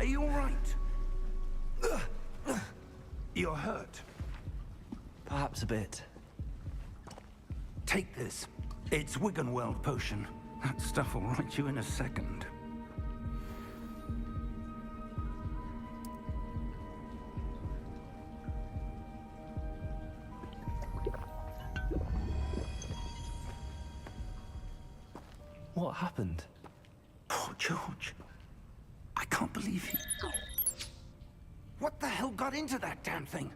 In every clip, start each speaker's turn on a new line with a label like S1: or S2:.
S1: you all right? You're hurt.
S2: Perhaps a bit.
S1: Take this. It's Wiggenweld potion. That stuff will right you in a second.
S2: What happened?
S1: Poor George. I can't believe he... What the hell got into that damn thing?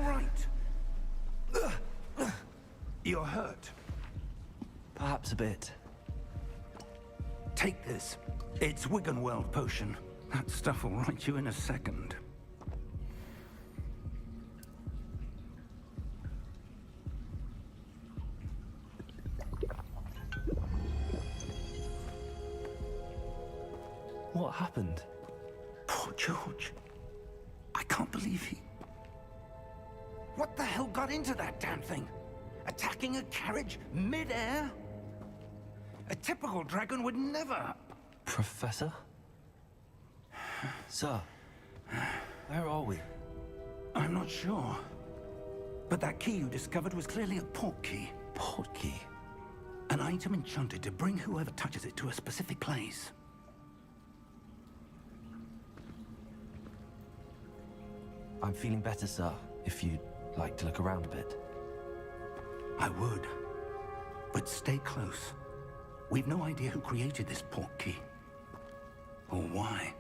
S1: right? You're hurt.
S2: Perhaps a bit.
S1: Take this. It's Wiggenweld potion. That stuff will right you in a second.
S2: What happened?
S1: Poor George. I can't believe he... What the hell got into that damn thing? Attacking a carriage mid-air? A typical dragon would never...
S2: Professor? Sir, where are we?
S1: I'm not sure. But that key you discovered was clearly a port key.
S2: Port key?
S1: An item enchanted to bring whoever touches it to a specific place.
S2: I'm feeling better, sir, if you'd like to look around a bit.
S1: I would. But stay close. We've no idea who created this port key. Or why.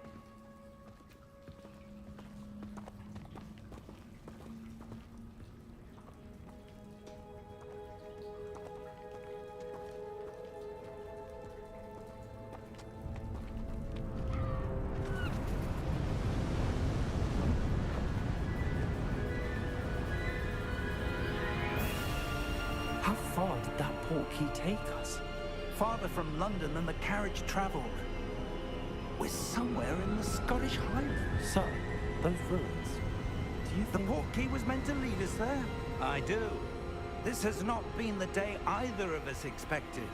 S2: How far did that port key take us?
S1: Farther from London than the carriage traveled. We're somewhere in the Scottish Highlands.
S2: Sir, those ruins. Do you
S1: The
S2: think...
S1: port key was meant to lead us there? I do. This has not been the day either of us expected.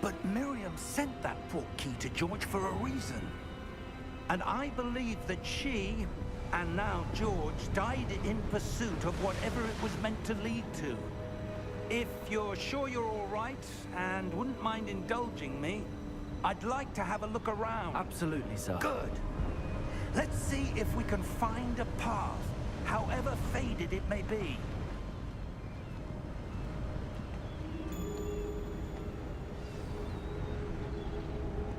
S1: But Miriam sent that port key to George for a reason. And I believe that she, and now George, died in pursuit of whatever it was meant to lead to. If you're sure you're all right, and wouldn't mind indulging me, I'd like to have a look around.
S2: Absolutely, sir.
S1: Good. Let's see if we can find a path, however faded it may be.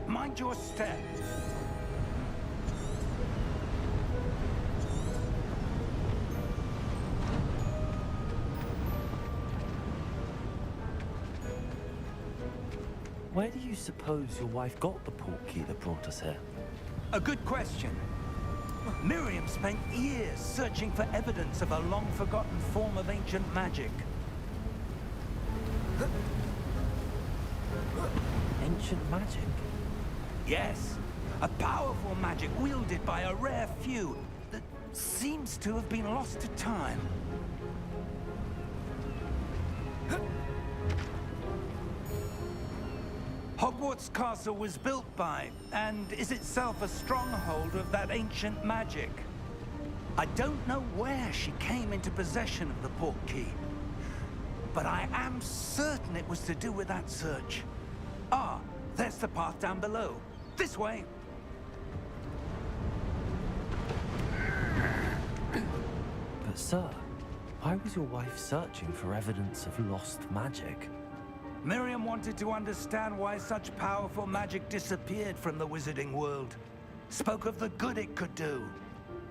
S1: Mind your step.
S2: Where do you suppose your wife got the port key that brought us here?
S1: A good question. Miriam spent years searching for evidence of a long-forgotten form of ancient magic.
S2: Ancient magic?
S1: Yes, a powerful magic wielded by a rare few that seems to have been lost to time. Hogwarts Castle was built by, and is itself a stronghold of that ancient magic. I don't know where she came into possession of the port key, but I am certain it was to do with that search. Ah, there's the path down below. This way.
S2: But sir, why was your wife searching for evidence of lost magic?
S1: Miriam wanted to understand why such powerful magic disappeared from the wizarding world. Spoke of the good it could do.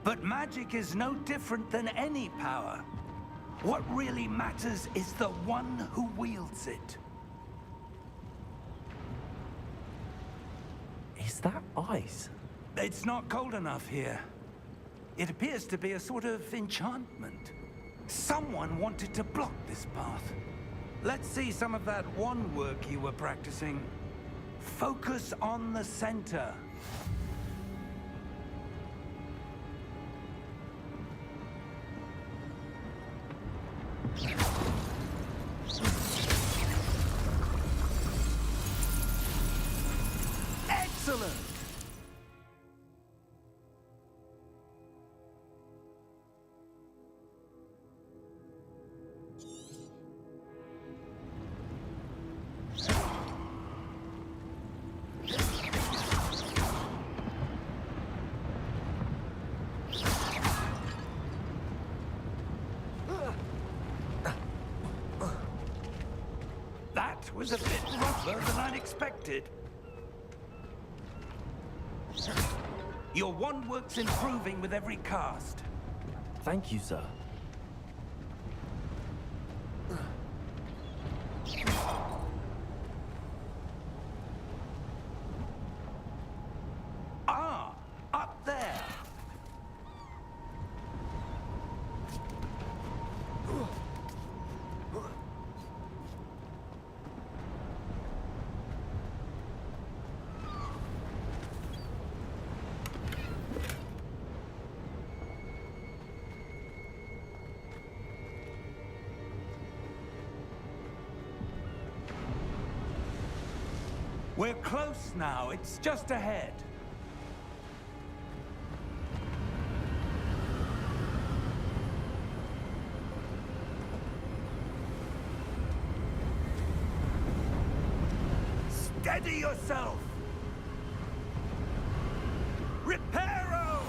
S1: But magic is no different than any power. What really matters is the one who wields it.
S2: Is that ice?
S1: It's not cold enough here. It appears to be a sort of enchantment. Someone wanted to block this path. Let's see some of that wand work you were practicing. Focus on the center. Excellent! That was a bit rougher than I'd expected. Your wand work's improving with every cast.
S2: Thank you, sir.
S1: We're close now. It's just ahead. Steady yourself! Reparo!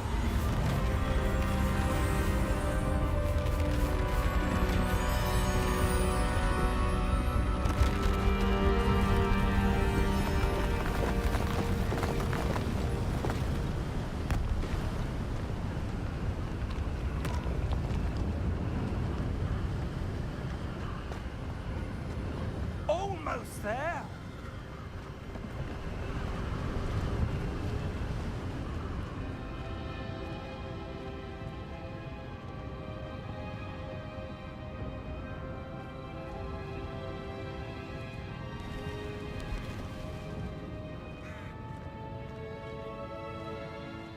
S1: Almost there!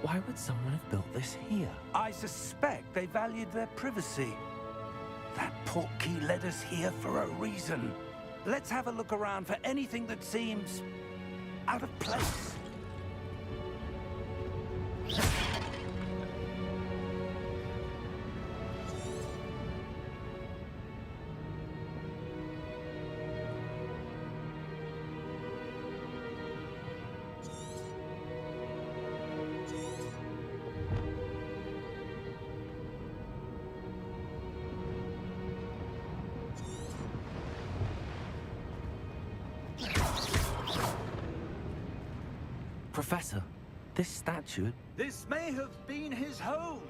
S2: Why would someone have built this here?
S1: I suspect they valued their privacy. That portkey led us here for a reason. Let's have a look around for anything that seems out of place.
S2: Professor, this statue...
S1: This may have been his home.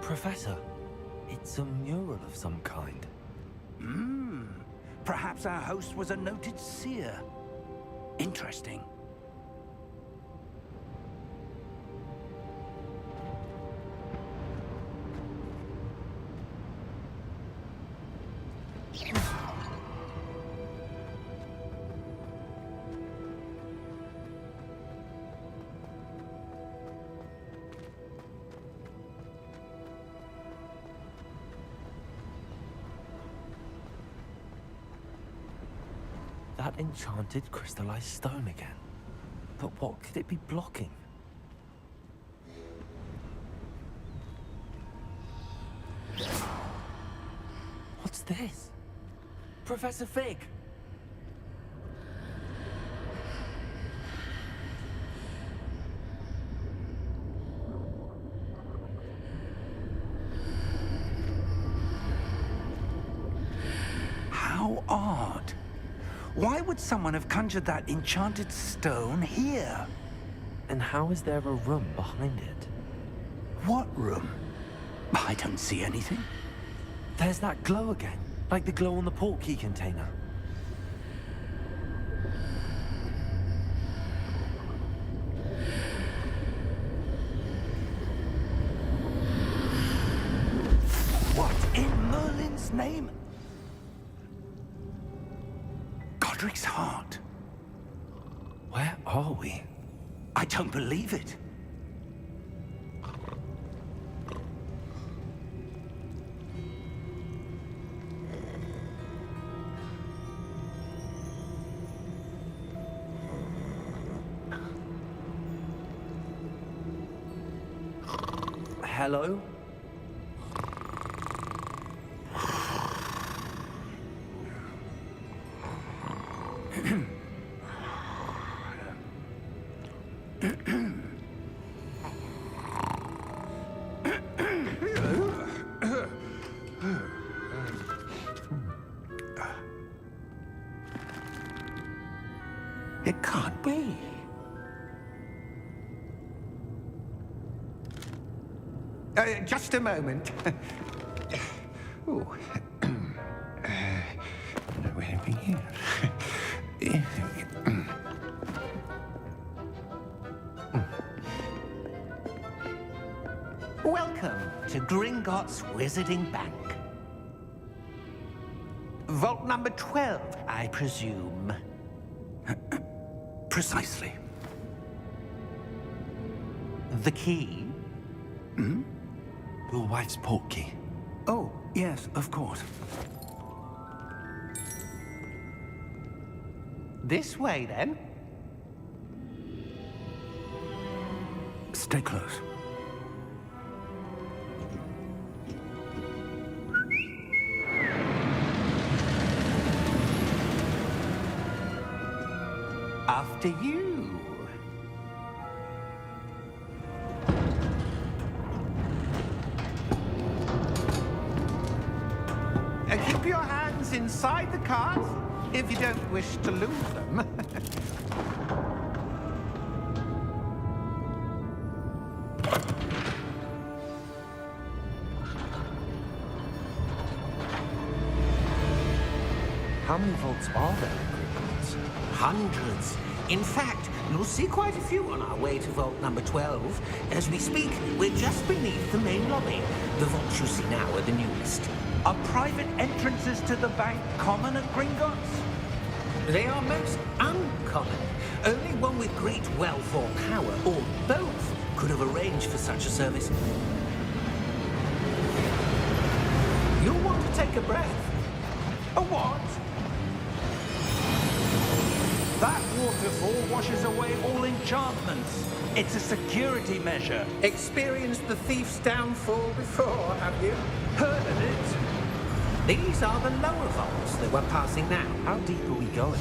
S2: Professor, it's a mural of some kind.
S1: Perhaps our host was a noted seer. Interesting.
S2: That enchanted crystallized stone again. But what could it be blocking? What's this? Professor Fig!
S1: How odd. Why would someone have conjured that enchanted stone here?
S2: And how is there a room behind it?
S1: What room? I don't see anything.
S2: There's that glow again, like the glow on the portkey container.
S1: What in Merlin's name? Godric's heart.
S2: Where are we?
S1: I don't believe it.
S2: Hello?
S1: It can't be. Just a moment. Ooh. Where are we here? Welcome to Gringotts Wizarding Bank. Vault number 12, I presume. Precisely. The key?
S2: Hmm? Your wife's portkey.
S1: Oh, yes, of course. This way, then. Stay close. After you. Keep your hands inside the cart if you don't wish to lose them.
S2: How many vaults are there in Gringotts?
S3: Hundreds. In fact, you'll see quite a few on our way to vault number 12. As we speak, we're just beneath the main lobby. The vaults you see now are the newest.
S1: Are private entrances to the bank common at Gringotts?
S3: They are most uncommon. Only one with great wealth or power, or both, could have arranged for such a service. You'll want to take a breath.
S1: A what? That waterfall washes away all enchantments. It's a security measure.
S3: Experienced the thief's downfall before, have you?
S1: Heard of it?
S3: These are the lower vaults that we're passing now.
S2: How deep are we going?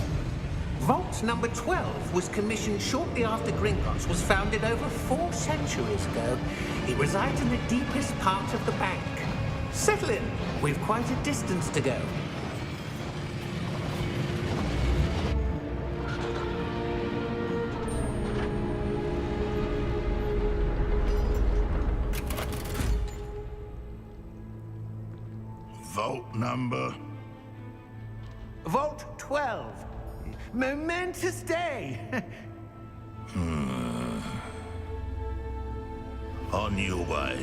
S3: Vault number 12 was commissioned shortly after Gringotts was founded over 4 centuries ago. It resides in the deepest part of the bank. Settle in. We've quite a distance to go.
S4: Vault number?
S1: Vault 12. Momentous day.
S4: On your way.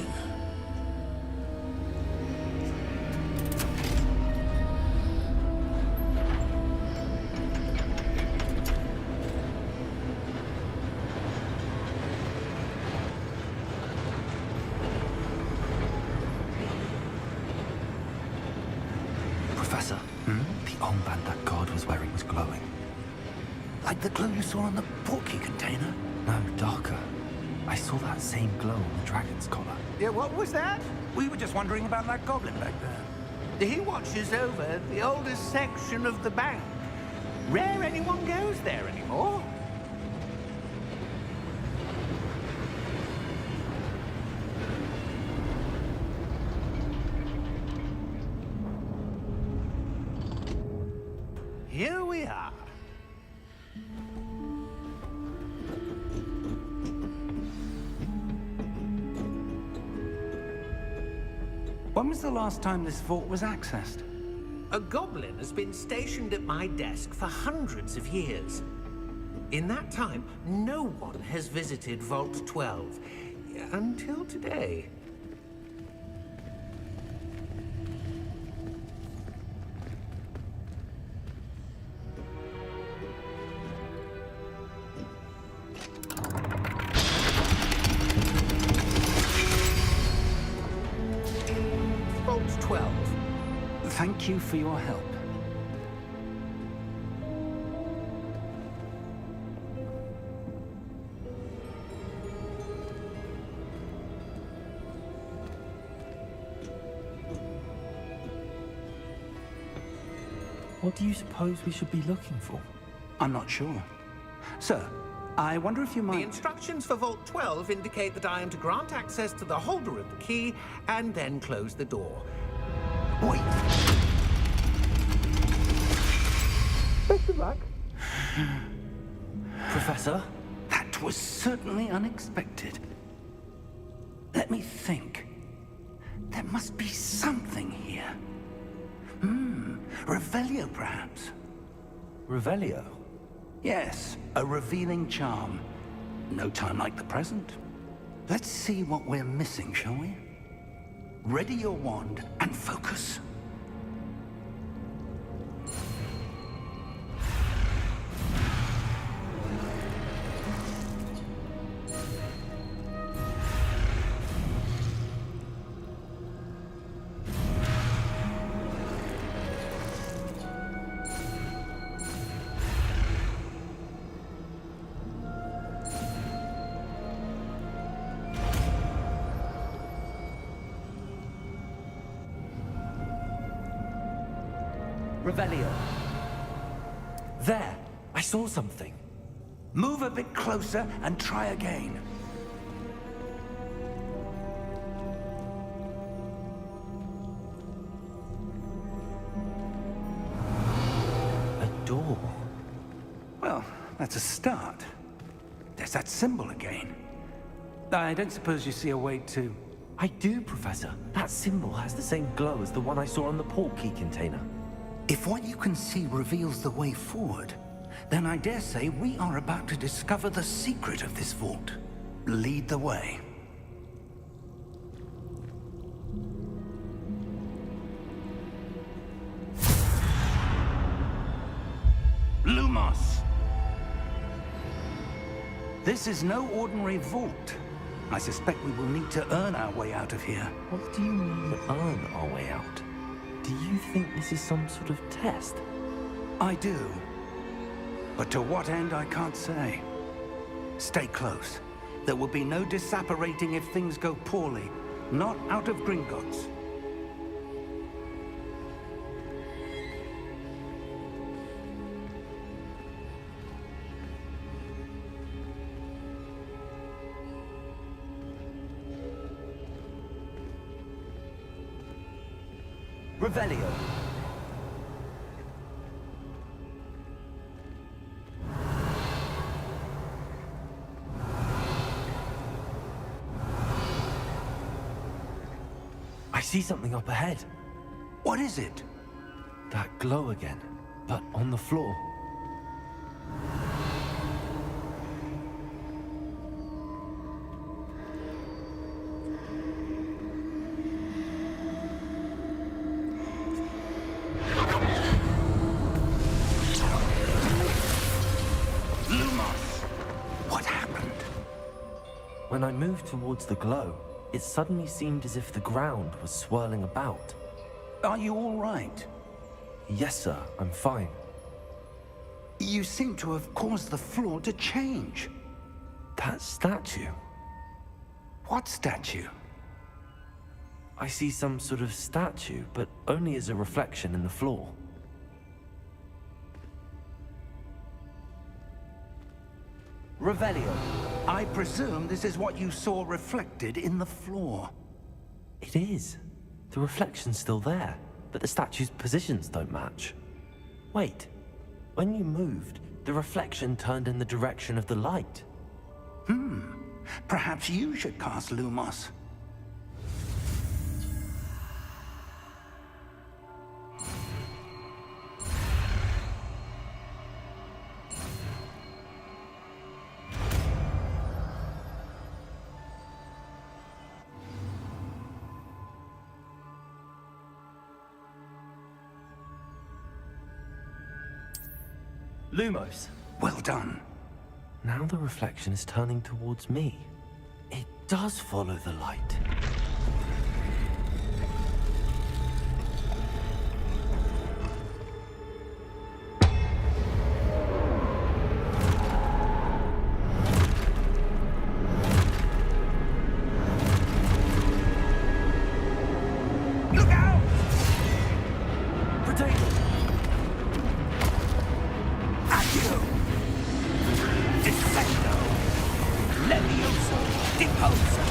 S2: Professor, the armband that guard was wearing was glowing.
S1: Like the glow you saw on the portkey container?
S2: No, darker. I saw that same glow on the dragon's collar.
S1: Yeah, what was that? We were just wondering about that goblin back there. He watches over the oldest section of the bank. Rare anyone goes there anymore. Here we are. When was the last time this vault was accessed?
S3: A goblin has been stationed at my desk for hundreds of years. In that time, no one has visited Vault 12. Until today. Vault 12.
S1: Thank you for your help.
S2: What do you suppose we should be looking for?
S1: I'm not sure. Sir, I wonder if you
S3: The
S1: might...
S3: instructions for Vault 12 indicate that I am to grant access to the holder of the key and then close the door.
S1: Wait!
S3: Best of luck.
S2: Professor?
S1: That was certainly unexpected. Let me think. There must be something here. Revelio, perhaps?
S2: Revelio?
S1: Yes, a revealing charm. No time like the present. Let's see what we're missing, shall we? Ready your wand and focus.
S2: Revelio. There! I saw something.
S1: Move a bit closer and try again.
S2: A door.
S1: Well, that's a start. There's that symbol again. I don't suppose you see a way to...
S2: I do, Professor. That symbol has the same glow as the one I saw on the portkey container.
S1: If what you can see reveals the way forward, then I dare say we are about to discover the secret of this vault. Lead the way. Lumos! This is no ordinary vault. I suspect we will need to earn our way out of here.
S2: What do you mean, earn our way out? Do you think this is some sort of test?
S1: I do. But to what end, I can't say. Stay close. There will be no disapparating if things go poorly. Not out of Gringotts.
S2: Revelio. I see something up ahead.
S1: What is it?
S2: That glow again, but on the floor. When I moved towards the glow, it suddenly seemed as if the ground was swirling about.
S1: Are you all right?
S2: Yes, sir, I'm fine.
S1: You seem to have caused the floor to change.
S2: That statue?
S1: What statue?
S2: I see some sort of statue, but only as a reflection in the floor.
S1: Revelio, I presume this is what you saw reflected in the floor.
S2: It is. The reflection's still there, but the statue's positions don't match. Wait, when you moved, the reflection turned in the direction of the light.
S1: Perhaps you should cast Lumos.
S2: Lumos.
S1: Well done.
S2: Now the reflection is turning towards me. It does follow the light.
S1: Look out!
S2: Potato!
S1: Accio! Defendo! Levioso! Deposo!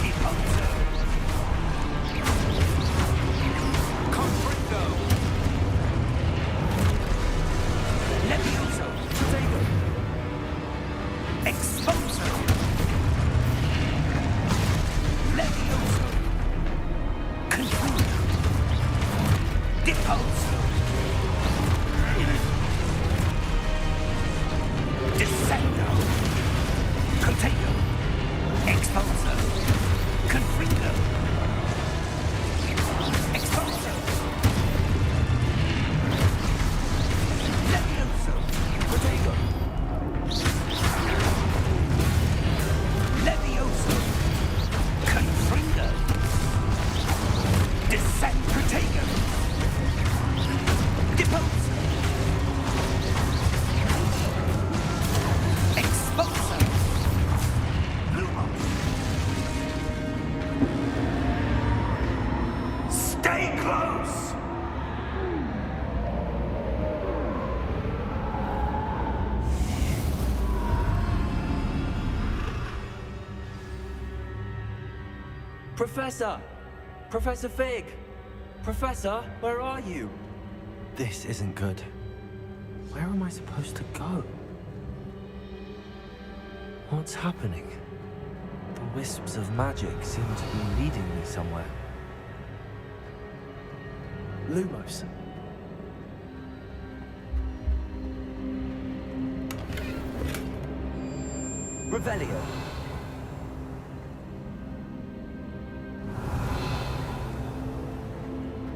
S1: Deposo! Confringo! Levioso!
S2: Potato!
S1: Deposo. Descendo. Contago. Expulso. Confringo. Expulso. Levioso. Contago. Levioso. Confringo. Descend. Contago. Deposo. Expulso. Lumos. Stay close!
S2: Professor! Professor Fig! Professor, where are you? This isn't good. Where am I supposed to go? What's happening? The wisps of magic seem to be leading me somewhere. Lumos. Revelio.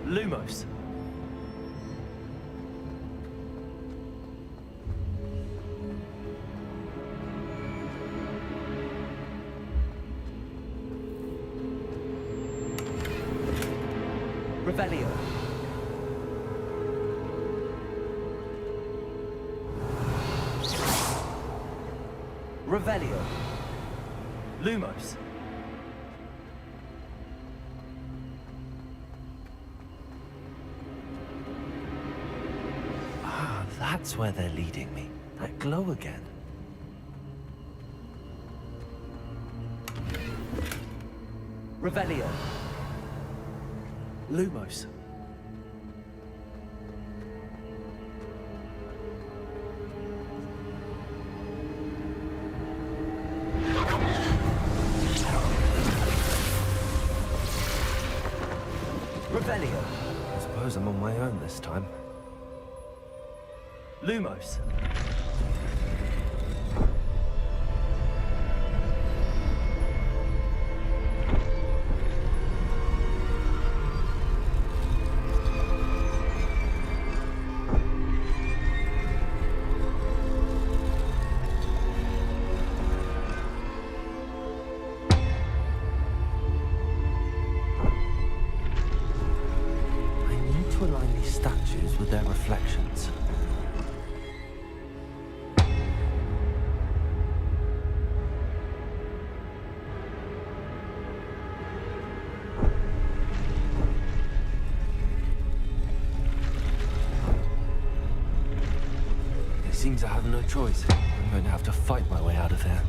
S2: Lumos. Revelio. Revelio. Lumos. Ah, that's where they're leading me. That glow again. Revelio. Lumos. Revelio. I suppose I'm on my own this time. Lumos. To align these statues with their reflections. It seems I have no choice. I'm going to have to fight my way out of here.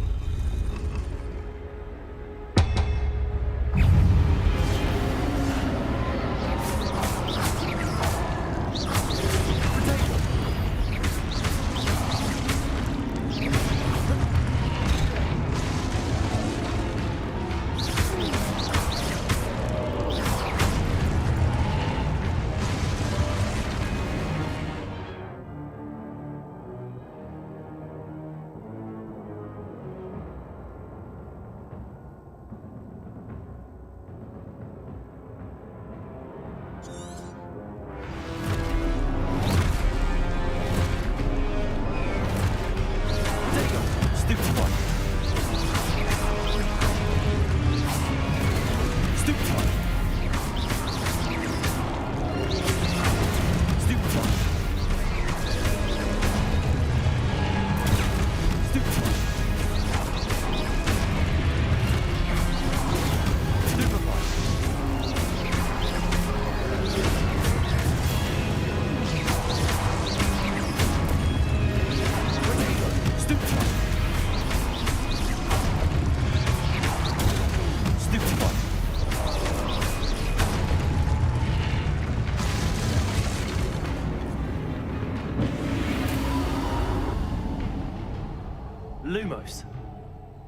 S2: Lumos.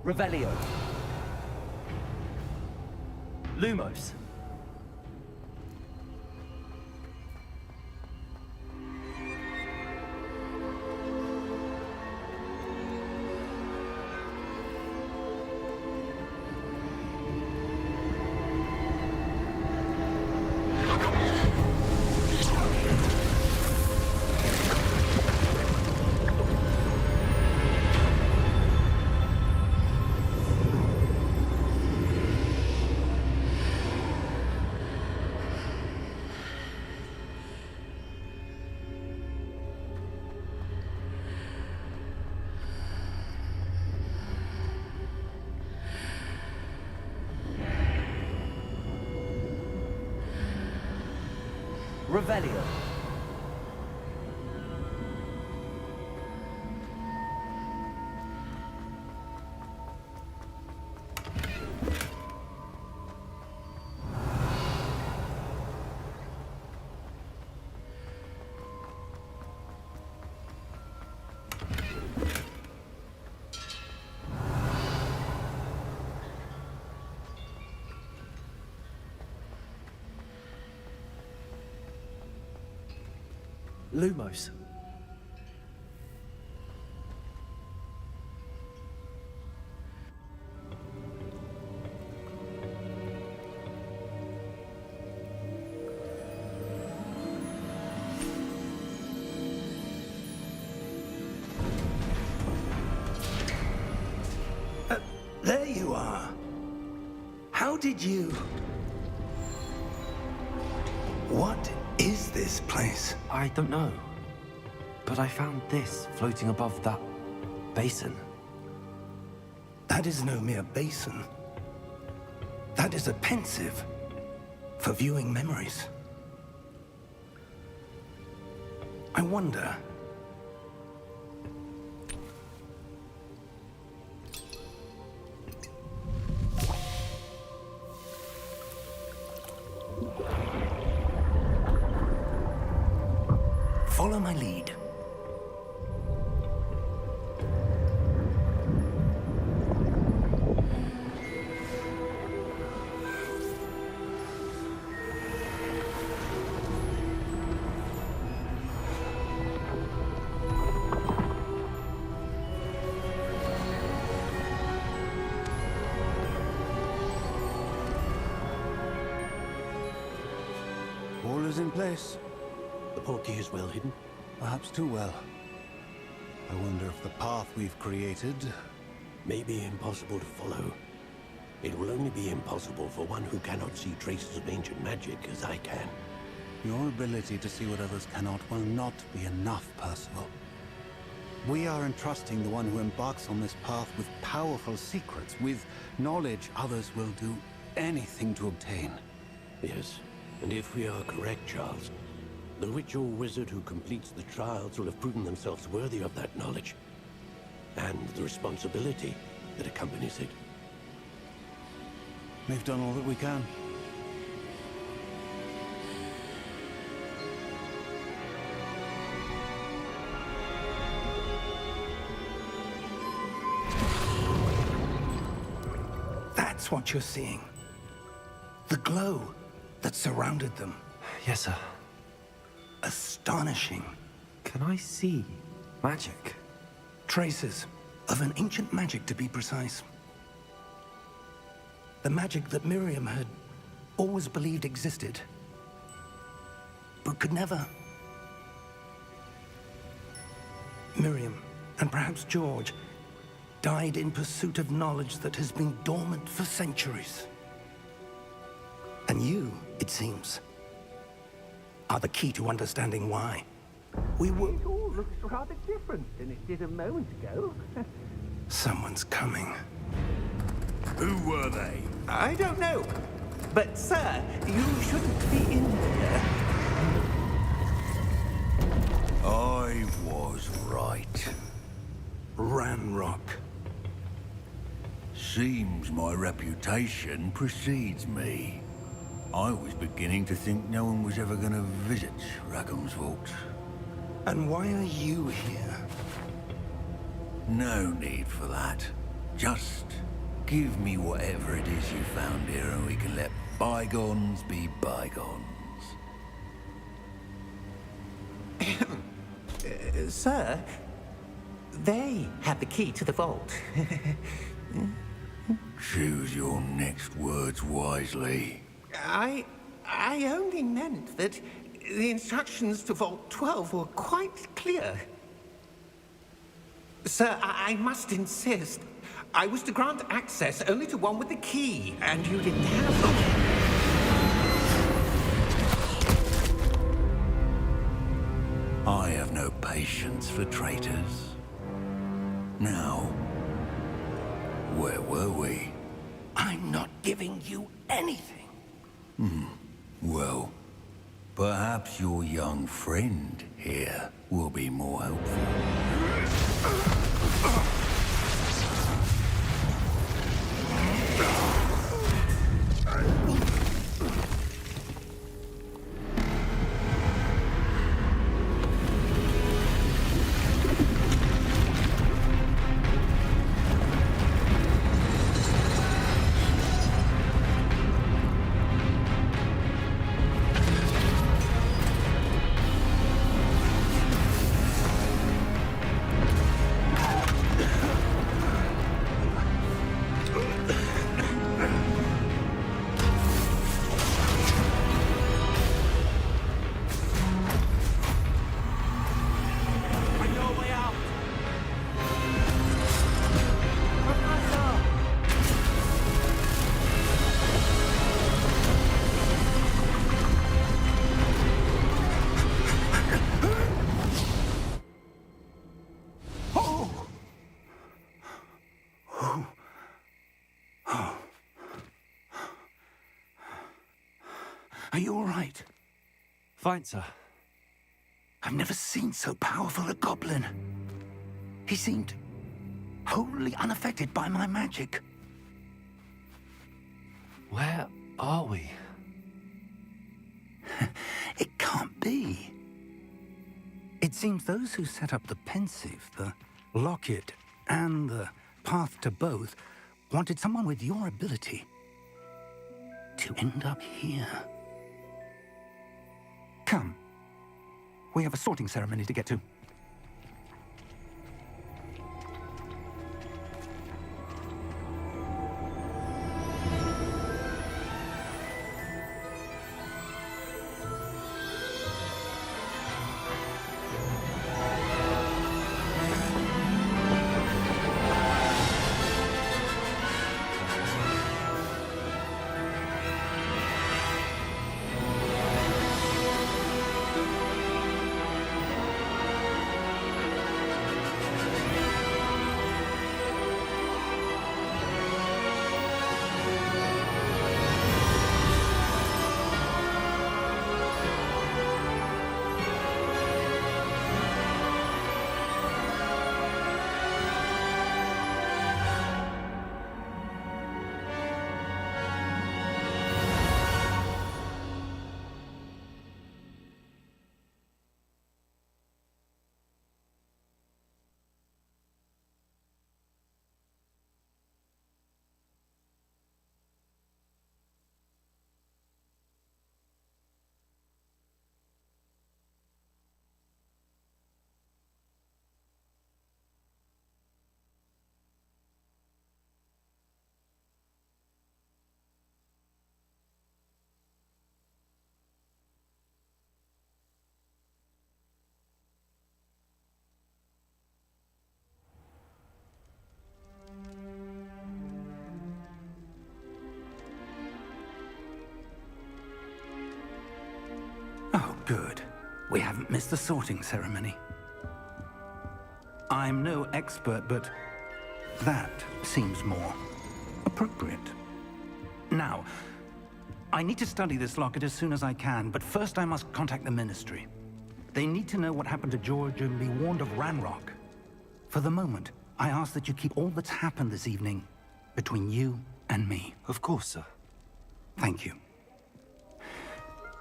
S2: Revelio. Lumos. Revelio. Lumos.
S1: There you are. How did you... What is this place?
S2: I don't know. But I found this floating above that basin.
S1: That is no mere basin. That is a pensive for viewing memories. I wonder... Follow my lead.
S5: All is in place.
S6: The portkey is well hidden.
S5: Perhaps too well. I wonder if the path we've created...
S6: May be impossible to follow. It will only be impossible for one who cannot see traces of ancient magic as I can.
S5: Your ability to see what others cannot will not be enough, Percival. We are entrusting the one who embarks on this path with powerful secrets, with knowledge others will do anything to obtain.
S6: Yes, and if we are correct, Charles, the witch or wizard who completes the trials will have proven themselves worthy of that knowledge, and the responsibility that accompanies it.
S5: We've done all that we can.
S1: That's what you're seeing. The glow that surrounded them.
S2: Yes, sir.
S1: Astonishing.
S2: Can I see magic?
S1: Traces of an ancient magic, to be precise. The magic that Miriam had always believed existed, but could never. Miriam, and perhaps George, died in pursuit of knowledge that has been dormant for centuries. And you, it seems, are the key to understanding why. We were...
S3: It all looks rather different than it did a moment ago.
S1: Someone's coming.
S4: Who were they?
S3: I don't know. But, sir, you shouldn't be in here.
S4: I was right.
S1: Ranrock.
S4: Seems my reputation precedes me. I was beginning to think no one was ever going to visit Rackham's vault.
S1: And why are you here?
S4: No need for that. Just give me whatever it is you found here and we can let bygones be bygones.
S3: Sir, they have the key to the vault.
S4: Choose your next words wisely.
S3: I only meant that the instructions to Vault 12 were quite clear. Sir, I must insist. I was to grant access only to one with the key, and you didn't have them.
S4: I have no patience for traitors. Now, where were we?
S1: I'm not giving you anything.
S4: Well, Perhaps your young friend here will be more helpful.
S1: Are you all right?
S2: Fine, sir.
S1: I've never seen so powerful a goblin. He seemed wholly unaffected by my magic.
S2: Where are we?
S1: It can't be. It seems those who set up the pensive, the locket, and the path to both wanted someone with your ability to end up here. Come. We have a sorting ceremony to get to. Oh, good. We haven't missed the sorting ceremony. I'm no expert, but that seems more appropriate. Now, I need to study this locket as soon as I can, but first I must contact the Ministry. They need to know what happened to George and be warned of Ranrock. For the moment, I ask that you keep all that's happened this evening between you and me.
S2: Of course, sir.
S1: Thank you.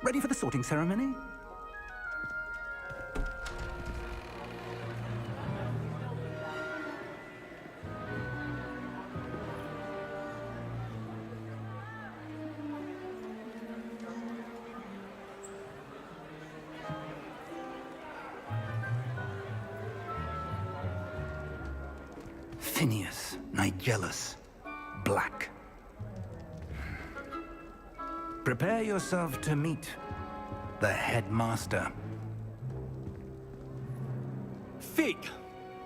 S1: Ready for the sorting ceremony? Phineas, Nigellus, Black. Prepare yourself to meet the headmaster.
S7: Fig,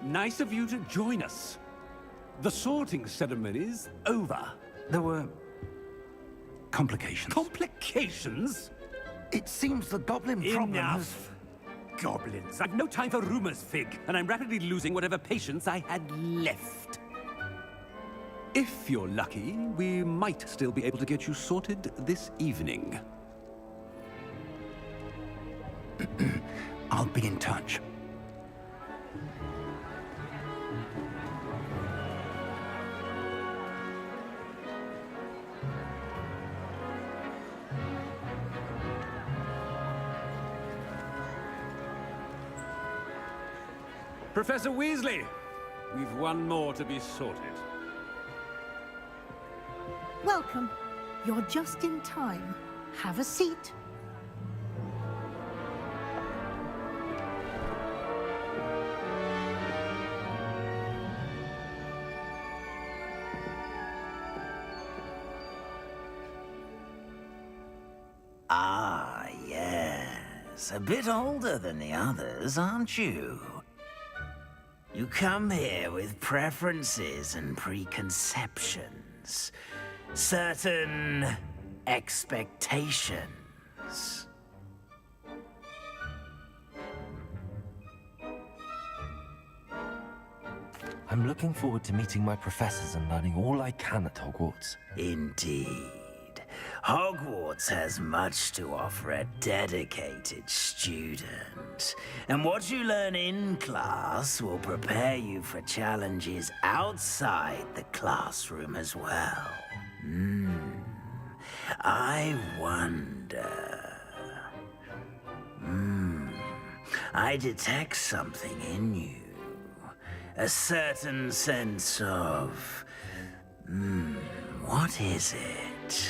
S7: nice of you to join us. The sorting ceremony's over.
S1: There were complications.
S7: Complications?
S1: It seems the goblin problem has...
S7: Enough. Goblins. I've no time for rumors, Fig, and I'm rapidly losing whatever patience I had left. If you're lucky, we might still be able to get you sorted this evening.
S1: I'll be in touch.
S7: Professor Weasley, we've one more to be sorted.
S8: Welcome. You're just in time. Have a seat.
S9: Ah, yes. A bit older than the others, aren't you? You come here with preferences and preconceptions. Certain expectations.
S2: I'm looking forward to meeting my professors and learning all I can at Hogwarts.
S9: Indeed. Hogwarts has much to offer a dedicated student. And what you learn in class will prepare you for challenges outside the classroom as well. I wonder... I detect something in you. A certain sense of... what is it?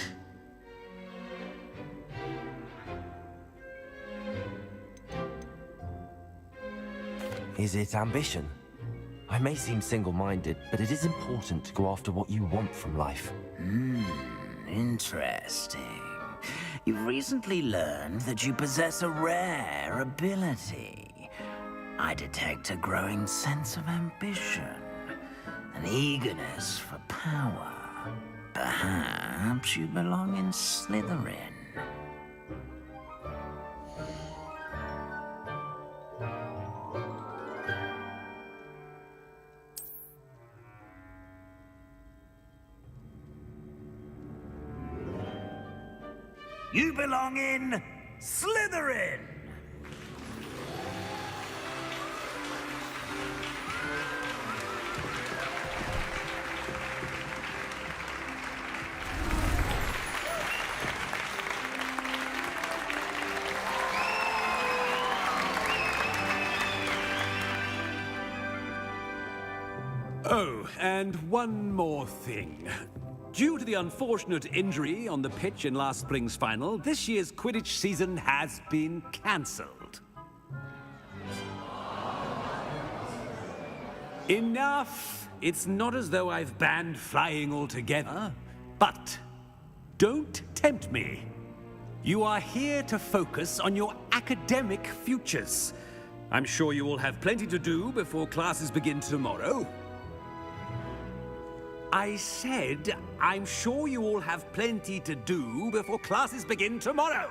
S2: Is it ambition? I may seem single-minded, but it is important to go after what you want from life.
S9: Interesting. You've recently learned that you possess a rare ability. I detect a growing sense of ambition, an eagerness for power. Perhaps you belong in Slytherin. You belong in Slytherin!
S7: Oh, and one more thing. Due to the unfortunate injury on the pitch in last spring's final, this year's Quidditch season has been cancelled. Enough! It's not as though I've banned flying altogether, but don't tempt me. You are here to focus on your academic futures. I'm sure you will have plenty to do before classes begin tomorrow. I said, I'm sure you all have plenty to do before classes begin tomorrow.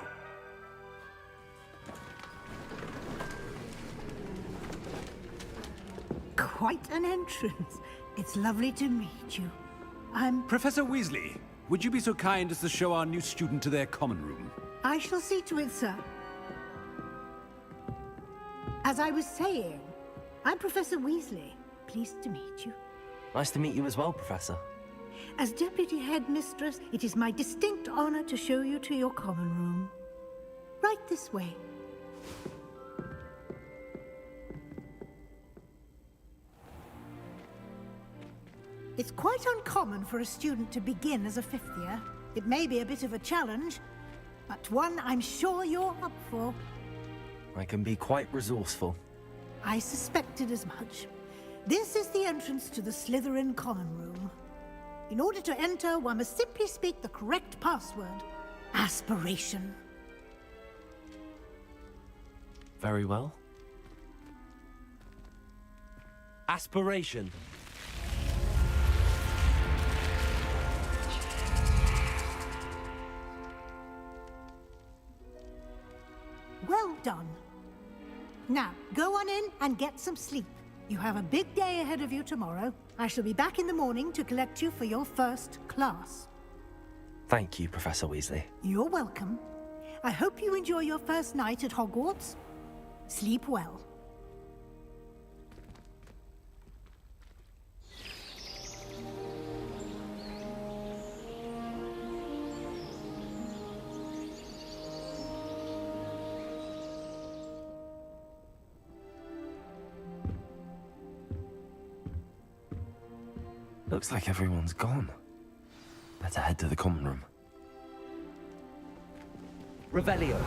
S8: Quite an entrance. It's lovely to meet you. I'm...
S7: Professor Weasley, would you be so kind as to show our new student to their common room?
S8: I shall see to it, sir. As I was saying, I'm Professor Weasley. Pleased to meet you.
S2: Nice to meet you as well, Professor.
S8: As Deputy Headmistress, it is my distinct honor to show you to your common room. Right this way. It's quite uncommon for a student to begin as a fifth year. It may be a bit of a challenge, but one I'm sure you're up for.
S2: I can be quite resourceful.
S8: I suspected as much. This is the entrance to the Slytherin common room. In order to enter, one must simply speak the correct password. Aspiration.
S2: Very well. Aspiration.
S8: Well done. Now, go on in and get some sleep. You have a big day ahead of you tomorrow. I shall be back in the morning to collect you for your first class.
S2: Thank you, Professor Weasley.
S8: You're welcome. I hope you enjoy your first night at Hogwarts. Sleep well.
S2: Looks like everyone's gone. Better head to the common room.
S10: Revelio.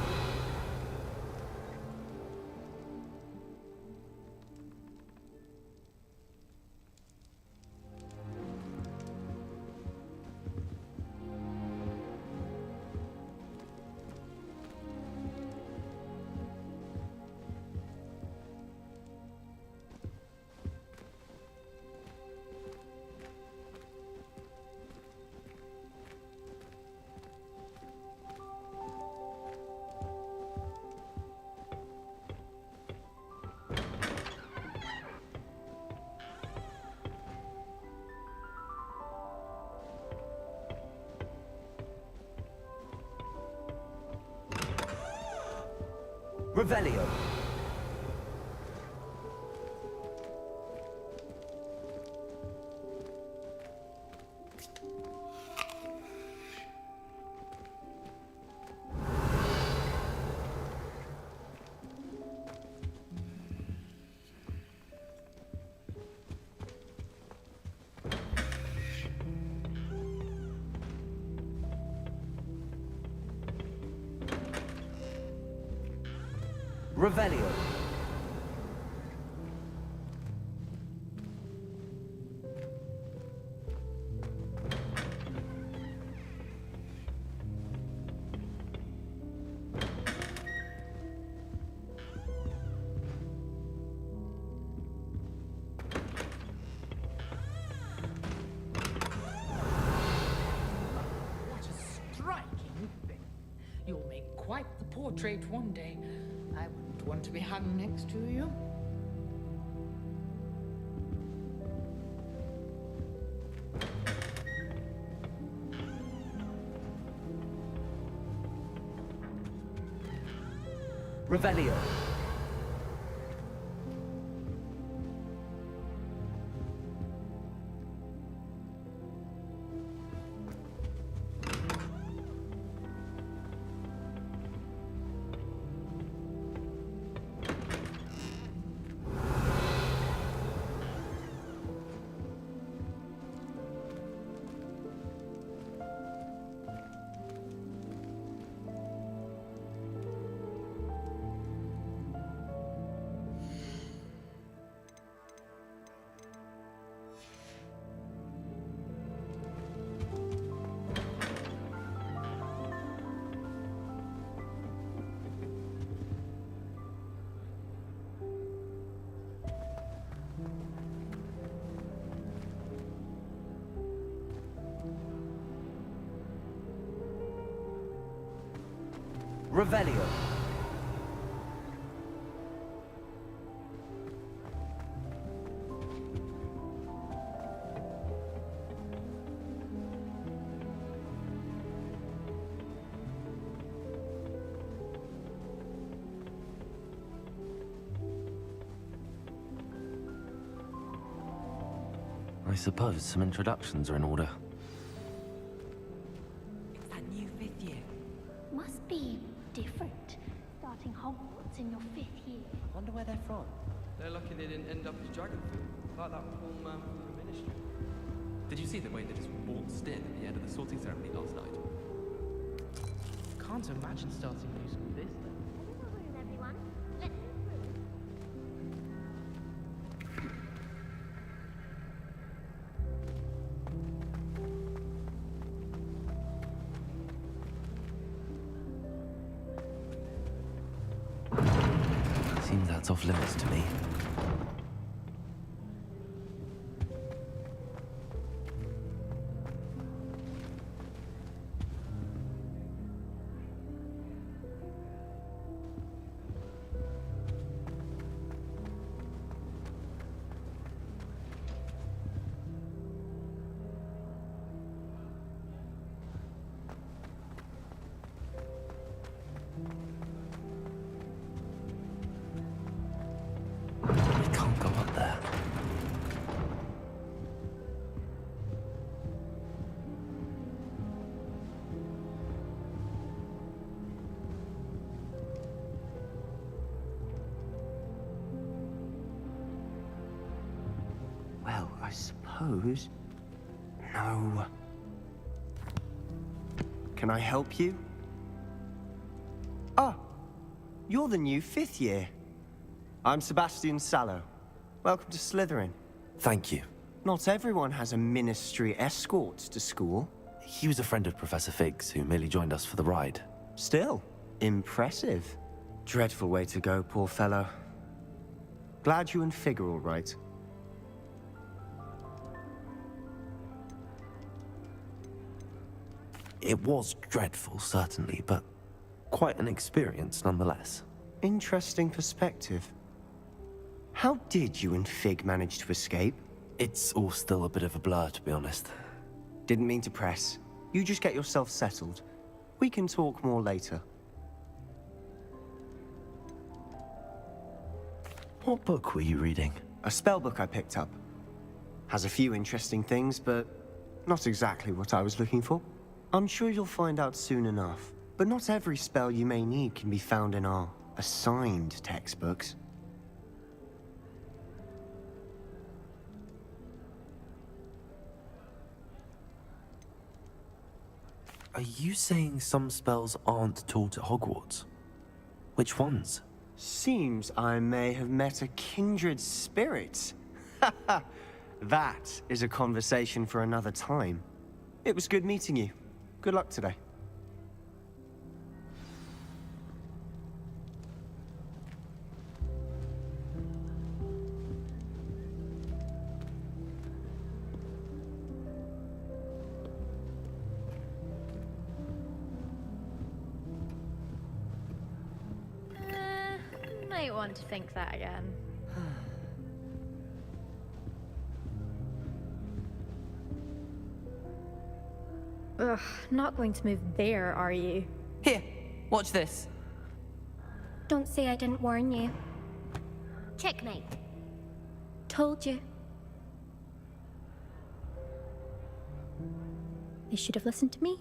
S10: Revelio. Revelio.
S11: What a striking thing. You'll make quite the portrait one day. I wouldn't want to be hung next to you.
S10: Revelio. Revelio.
S2: I suppose some introductions are in order.
S12: It's that new 5th year.
S13: Must be different, starting Hogwarts in your 5th year.
S12: I wonder where they're from.
S14: They're lucky they didn't end up as dragon food, like that poor man from the ministry.
S15: Did you see the way they just waltzed in at the end of the sorting ceremony last night?
S14: Can't imagine starting new school this day.
S13: Everyone, let's move.
S2: Seems that's off limits to me.
S16: I suppose... No. Can I help you? Ah, you're the new 5th year. I'm Sebastian Sallow. Welcome to Slytherin.
S2: Thank you.
S16: Not everyone has a ministry escort to school.
S2: He was a friend of Professor Fig's, who merely joined us for the ride.
S16: Still, impressive. Dreadful way to go, poor fellow. Glad you and Fig are all right.
S2: It was dreadful, certainly, but quite an experience nonetheless.
S16: Interesting perspective. How did you and Fig manage to escape?
S2: It's all still a bit of a blur, to be honest.
S16: Didn't mean to press. You just get yourself settled. We can talk more later.
S2: What book were you reading?
S16: A spell book I picked up. Has a few interesting things, but not exactly what I was looking for. I'm sure you'll find out soon enough. But not every spell you may need can be found in our assigned textbooks.
S2: Are you saying some spells aren't taught at Hogwarts? Which ones?
S16: Seems I may have met a kindred spirit. That is a conversation for another time. It was good meeting you. Good luck today.
S17: Might want to think that again. Ugh, not going to move there, are you?
S12: Here, watch this.
S13: Don't say I didn't warn you. Checkmate. Told you. They should have listened to me.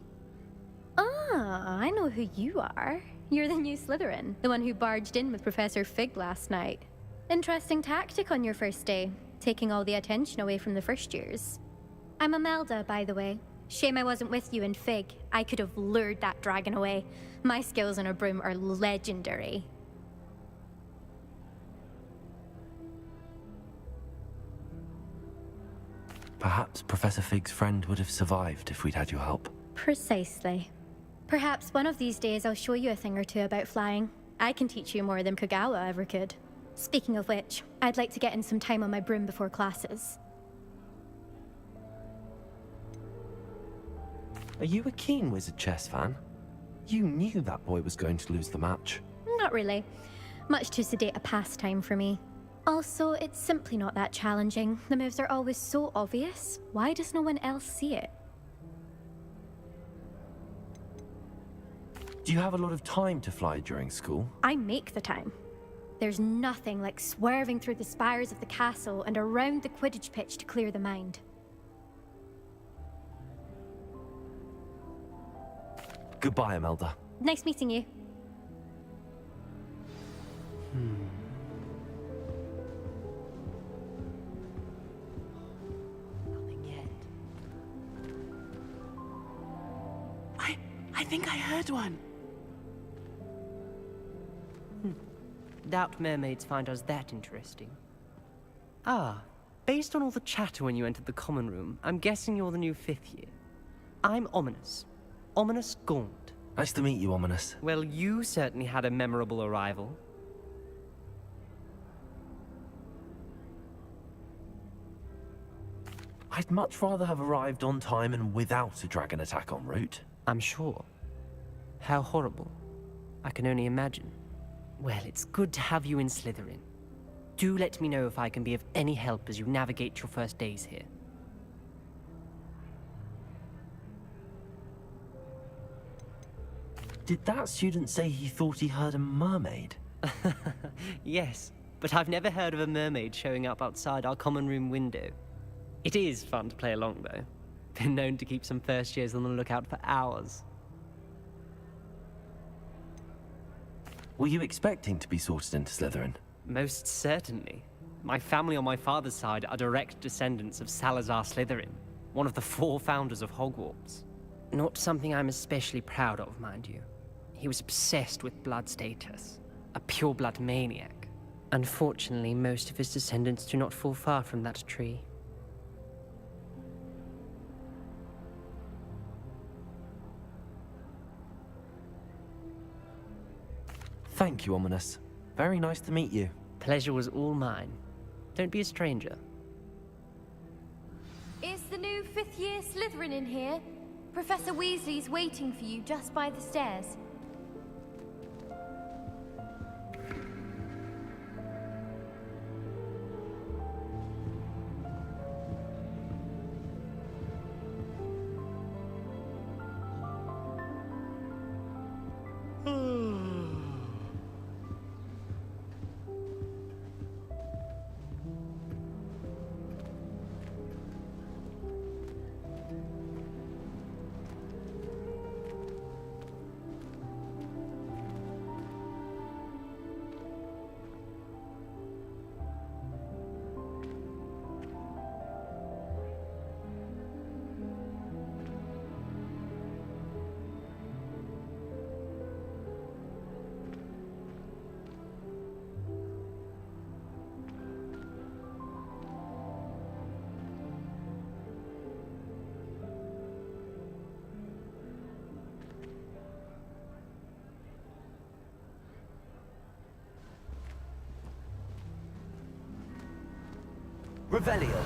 S17: Ah, I know who you are. You're the new Slytherin, the one who barged in with Professor Fig last night. Interesting tactic on your first day, taking all the attention away from the first years.
S13: I'm Imelda, by the way. Shame I wasn't with you and Fig. I could have lured that dragon away.
S17: My skills on a broom are legendary.
S2: Perhaps Professor Fig's friend would have survived if we'd had your help.
S17: Precisely. Perhaps one of these days I'll show you a thing or two about flying. I can teach you more than Kagawa ever could. Speaking of which, I'd like to get in some time on my broom before classes.
S2: Are you a keen Wizard Chess fan? You knew that boy was going to lose the match.
S17: Not really. Much too sedate a pastime for me. Also, it's simply not that challenging. The moves are always so obvious. Why does no one else see it?
S2: Do you have a lot of time to fly during school?
S17: I make the time. There's nothing like swerving through the spires of the castle and around the Quidditch pitch to clear the mind.
S2: Goodbye, Imelda.
S17: Nice meeting you.
S12: Nothing yet. I think I heard one.
S10: Doubt mermaids find us that interesting. Ah, based on all the chatter when you entered the common room, I'm guessing you're the new 5th year. I'm Ominous. Ominous Gaunt.
S2: Nice to meet you, Ominous.
S10: Well, you certainly had a memorable arrival.
S2: I'd much rather have arrived on time and without a dragon attack en route.
S10: I'm sure. How horrible. I can only imagine. Well, it's good to have you in Slytherin. Do let me know if I can be of any help as you navigate your first days here.
S2: Did that student say he thought he heard a mermaid?
S10: Yes, but I've never heard of a mermaid showing up outside our common room window. It is fun to play along, though. Been known to keep some first years on the lookout for hours.
S2: Were you expecting to be sorted into Slytherin?
S10: Most certainly. My family on my father's side are direct descendants of Salazar Slytherin, one of the 4 founders of Hogwarts. Not something I'm especially proud of, mind you. He was obsessed with blood status, a pure-blood maniac. Unfortunately, most of his descendants do not fall far from that tree.
S2: Thank you, Ominous. Very nice to meet you.
S10: Pleasure was all mine. Don't be a stranger.
S17: Is the new 5th year Slytherin in here? Professor Weasley's waiting for you just by the stairs.
S2: Revelio.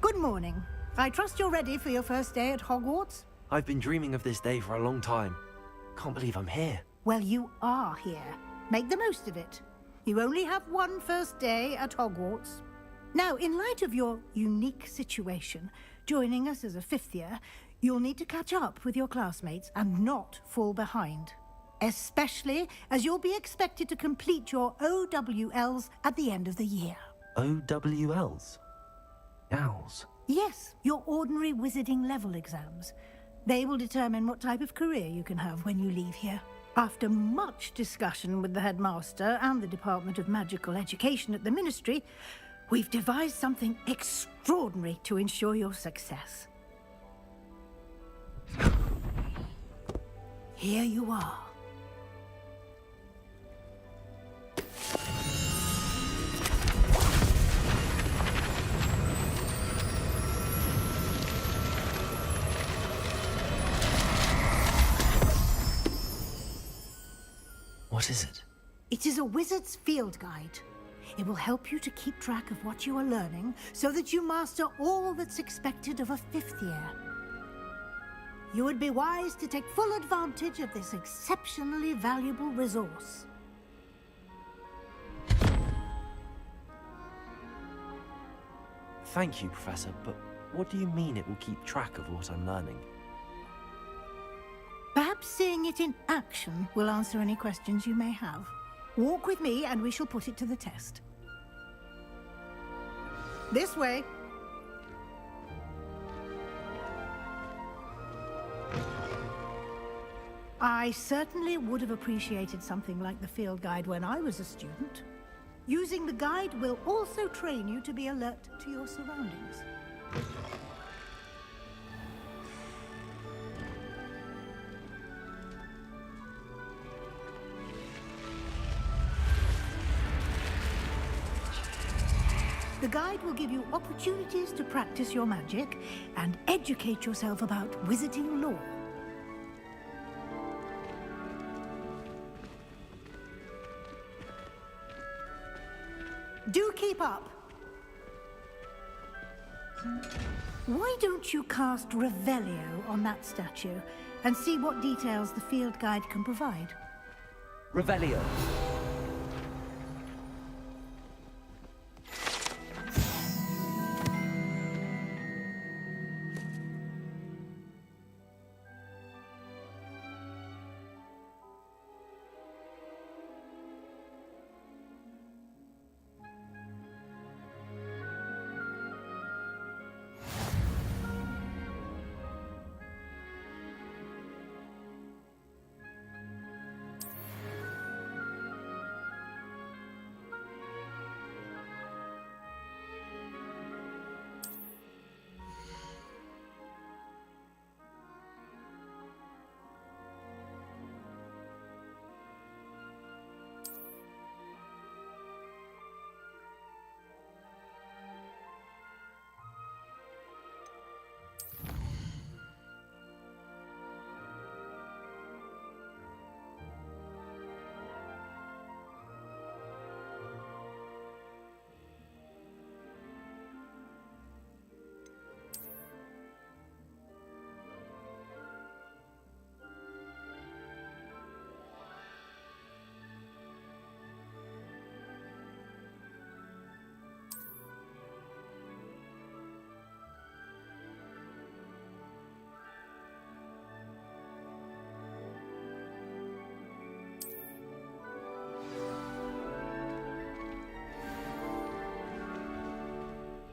S8: Good morning. I trust you're ready for your first day at Hogwarts?
S2: I've been dreaming of this day for a long time. Can't believe I'm here.
S8: Well, you are here. Make the most of it. You only have one first day at Hogwarts. Now, in light of your unique situation, joining us as a 5th year, you'll need to catch up with your classmates and not fall behind. Especially as you'll be expected to complete your OWLs at the end of the year.
S2: OWLs? Owls?
S8: Yes, your ordinary wizarding level exams. They will determine what type of career you can have when you leave here. After much discussion with the headmaster and the Department of Magical Education at the Ministry, we've devised something extraordinary to ensure your success. Here you are.
S2: What is it?
S8: It is a wizard's field guide. It will help you to keep track of what you are learning so that you master all that's expected of a 5th year. You would be wise to take full advantage of this exceptionally valuable resource.
S2: Thank you, Professor, but what do you mean it will keep track of what I'm learning?
S8: Perhaps seeing it in action will answer any questions you may have. Walk with me and we shall put it to the test. This way. I certainly would have appreciated something like the field guide when I was a student. Using the guide will also train you to be alert to your surroundings. The guide will give you opportunities to practice your magic and educate yourself about wizarding lore. Do keep up. Why don't you cast Revelio on that statue and see what details the field guide can provide?
S2: Revelio.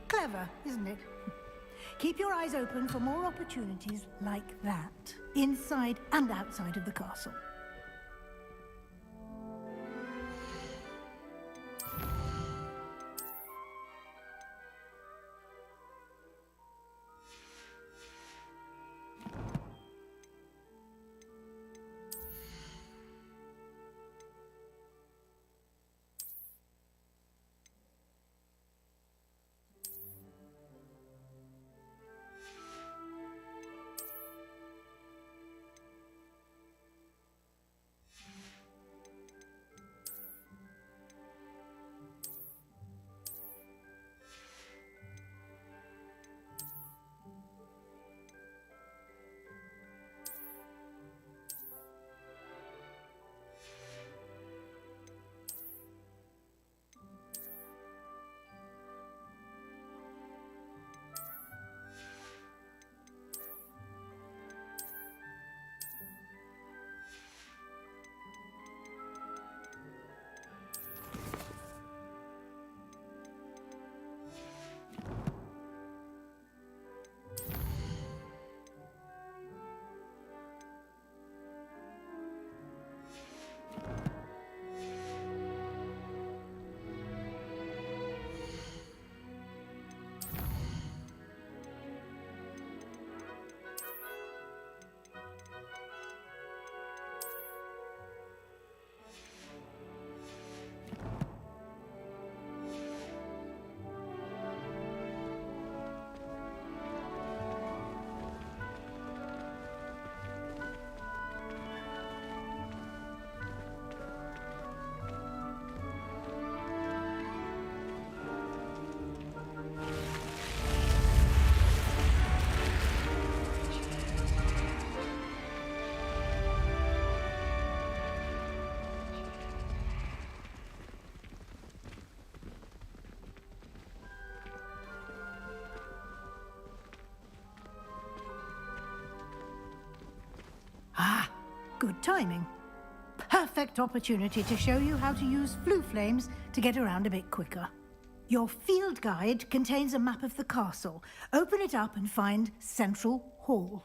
S8: Clever, isn't it? Keep your eyes open for more opportunities like that, inside and outside of the castle. Ah, good timing. Perfect opportunity to show you how to use flue flames to get around a bit quicker. Your field guide contains a map of the castle. Open it up and find Central Hall.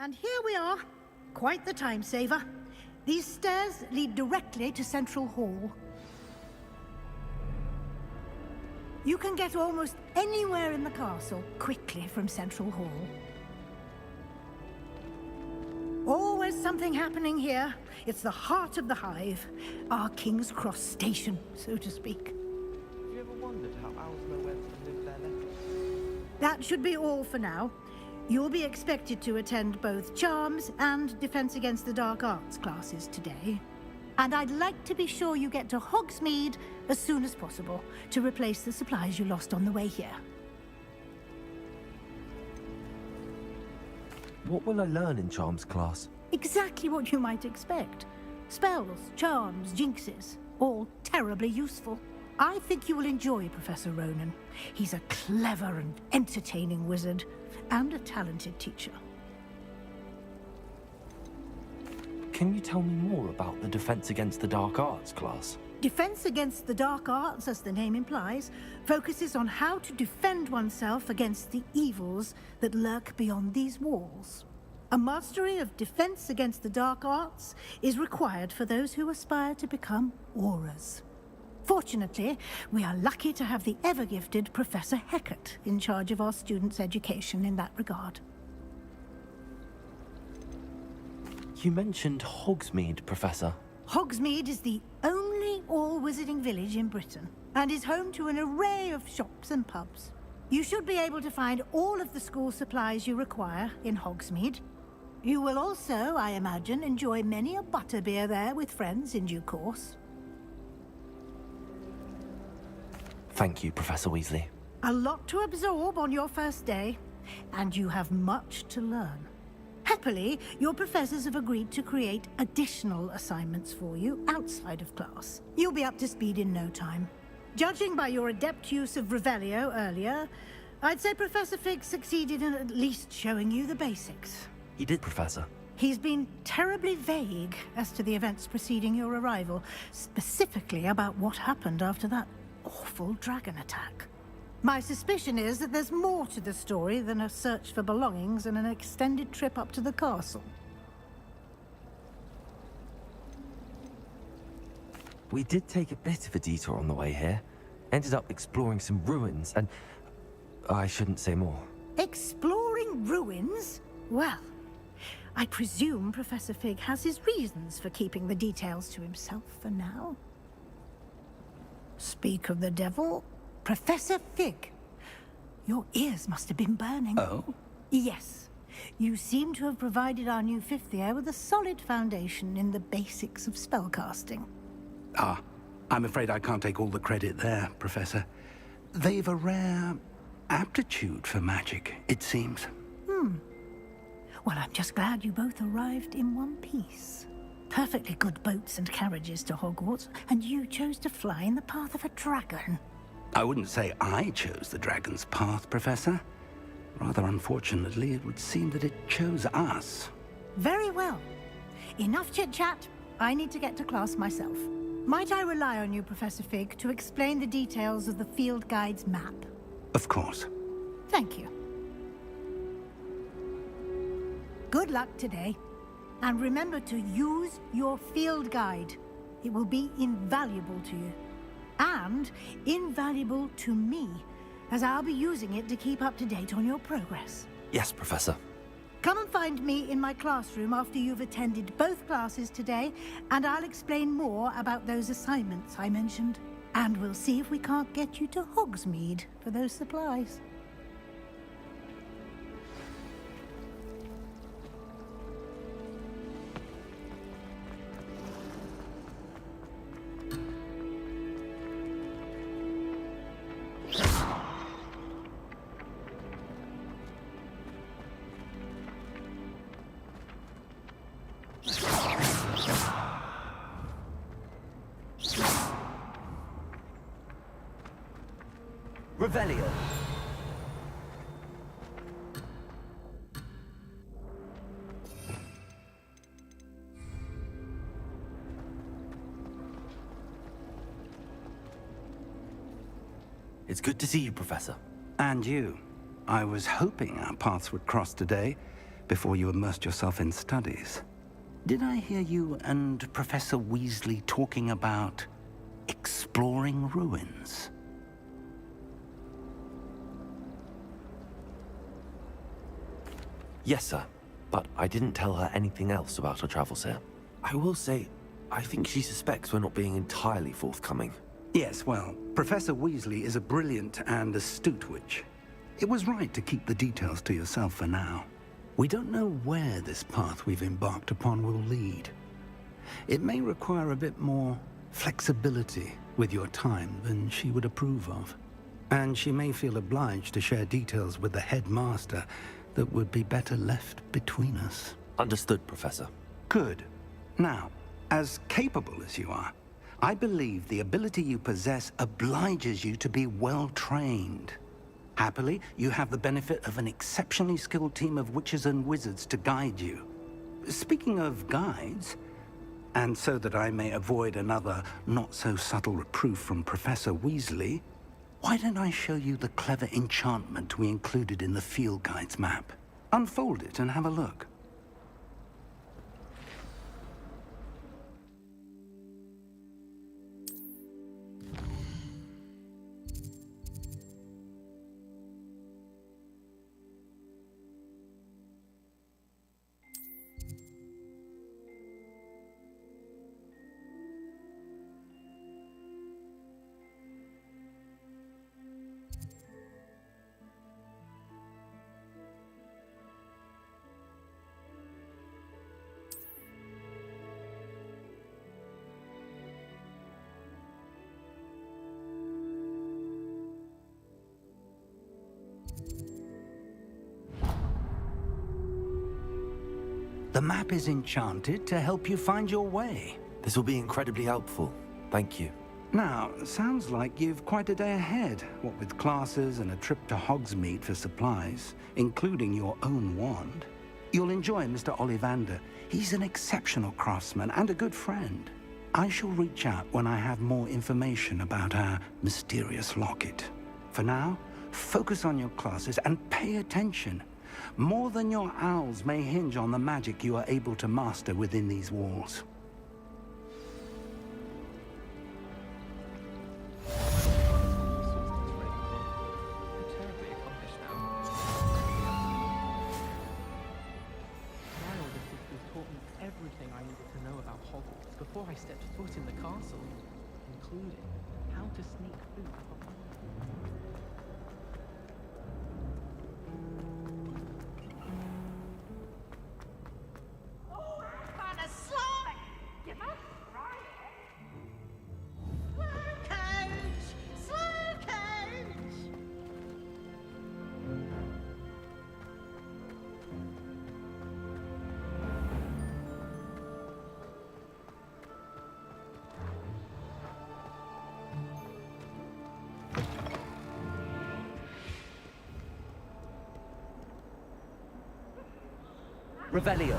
S8: And here we are. Quite the time saver. These stairs lead directly to Central Hall. You can get almost anywhere in the castle quickly from Central Hall. Always something happening here. It's the heart of the hive. Our King's Cross station, so to speak.
S14: Have you ever wondered how owls know where to live their letters?
S8: That should be all for now. You'll be expected to attend both Charms and Defense Against the Dark Arts classes today. And I'd like to be sure you get to Hogsmeade as soon as possible to replace the supplies you lost on the way here.
S2: What will I learn in Charms class?
S8: Exactly what you might expect. Spells, charms, jinxes, all terribly useful. I think you will enjoy Professor Ronan. He's a clever and entertaining wizard, and a talented teacher.
S2: Can you tell me more about the Defense Against the Dark Arts class?
S8: Defense Against the Dark Arts, as the name implies, focuses on how to defend oneself against the evils that lurk beyond these walls. A mastery of Defense Against the Dark Arts is required for those who aspire to become auras. Fortunately, we are lucky to have the ever-gifted Professor Hecat in charge of our students' education in that regard.
S2: You mentioned Hogsmeade, Professor.
S8: Hogsmeade is the only all-wizarding village in Britain, and is home to an array of shops and pubs. You should be able to find all of the school supplies you require in Hogsmeade. You will also, I imagine, enjoy many a butterbeer there with friends in due course.
S2: Thank you, Professor Weasley.
S8: A lot to absorb on your first day, and you have much to learn. Happily, your professors have agreed to create additional assignments for you outside of class. You'll be up to speed in no time. Judging by your adept use of Revelio earlier, I'd say Professor Fig succeeded in at least showing you the basics.
S2: He did, Professor.
S8: He's been terribly vague as to the events preceding your arrival, specifically about what happened after that awful dragon attack. My suspicion is that there's more to the story than a search for belongings and an extended trip up to the castle.
S2: We did take a bit of a detour on the way here. Ended up exploring some ruins and... I shouldn't say more.
S8: Exploring ruins? Well, I presume Professor Fig has his reasons for keeping the details to himself for now. Speak of the devil, Professor Fig. Your ears must have been burning.
S1: Oh?
S8: Yes. You seem to have provided our new fifth year with a solid foundation in the basics of spellcasting.
S1: Ah, I'm afraid I can't take all the credit there, Professor. They've a rare aptitude for magic, it seems.
S8: Well, I'm just glad you both arrived in one piece. perfectly good boats and carriages to Hogwarts, and you chose to fly in the path of a dragon.
S1: I wouldn't say I chose the dragon's path, Professor. Rather unfortunately, it would seem that it chose us.
S8: Very well. Enough chit-chat. I need to get to class myself. Might I rely on you, Professor Fig, to explain the details of the field guide's map?
S1: Of course.
S8: Thank you. Good luck today. And remember to use your field guide. It will be invaluable to you. And invaluable to me, as I'll be using it to keep up to date on your progress.
S2: Yes, Professor.
S8: Come and find me in my classroom after you've attended both classes today, and I'll explain more about those assignments I mentioned. And we'll see if we can't get you to Hogsmeade for those supplies.
S2: Revelio. It's good to see you, Professor.
S1: And you. I was hoping our paths would cross today, before you immersed yourself in studies. Did I hear you and Professor Weasley talking about exploring ruins?
S2: Yes, sir. But I didn't tell her anything else about our travels here. I will say, I think she suspects we're not being entirely forthcoming.
S1: Yes, well, Professor Weasley is a brilliant and astute witch. It was right to keep the details to yourself for now. We don't know where this path we've embarked upon will lead. It may require a bit more flexibility with your time than she would approve of. And she may feel obliged to share details with the headmaster that would be better left between us.
S2: Understood, Professor.
S1: Good. Now, as capable as you are, I believe the ability you possess obliges you to be well-trained. Happily, you have the benefit of an exceptionally skilled team of witches and wizards to guide you. Speaking of guides, and so that I may avoid another not-so-subtle reproof from Professor Weasley, why don't I show you the clever enchantment we included in the field guide's map? Unfold it and have a look. The map is enchanted to help you find your way.
S2: This will be incredibly helpful. Thank you.
S1: Now, sounds like you've quite a day ahead, what with classes and a trip to Hogsmeade for supplies, including your own wand. You'll enjoy Mr. Ollivander. He's an exceptional craftsman and a good friend. I shall reach out when I have more information about our mysterious locket. For now, focus on your classes and pay attention. More than your owls may hinge on the magic you are able to master within these walls.
S15: Everything I needed to know about Hogwarts before I stepped foot in the castle, including how to sneak food.
S2: Revelio.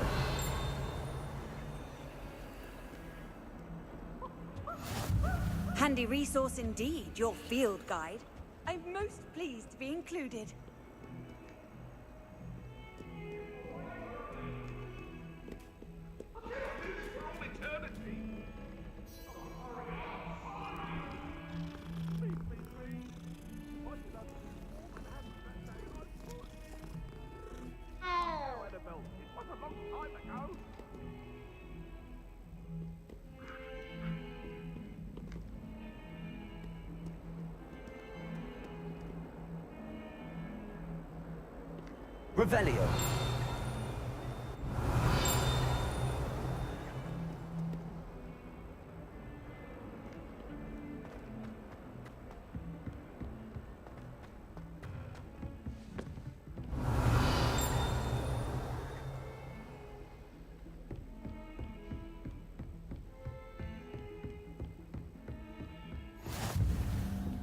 S18: Handy resource indeed, your field guide. I'm most pleased to be included.
S2: Revelio.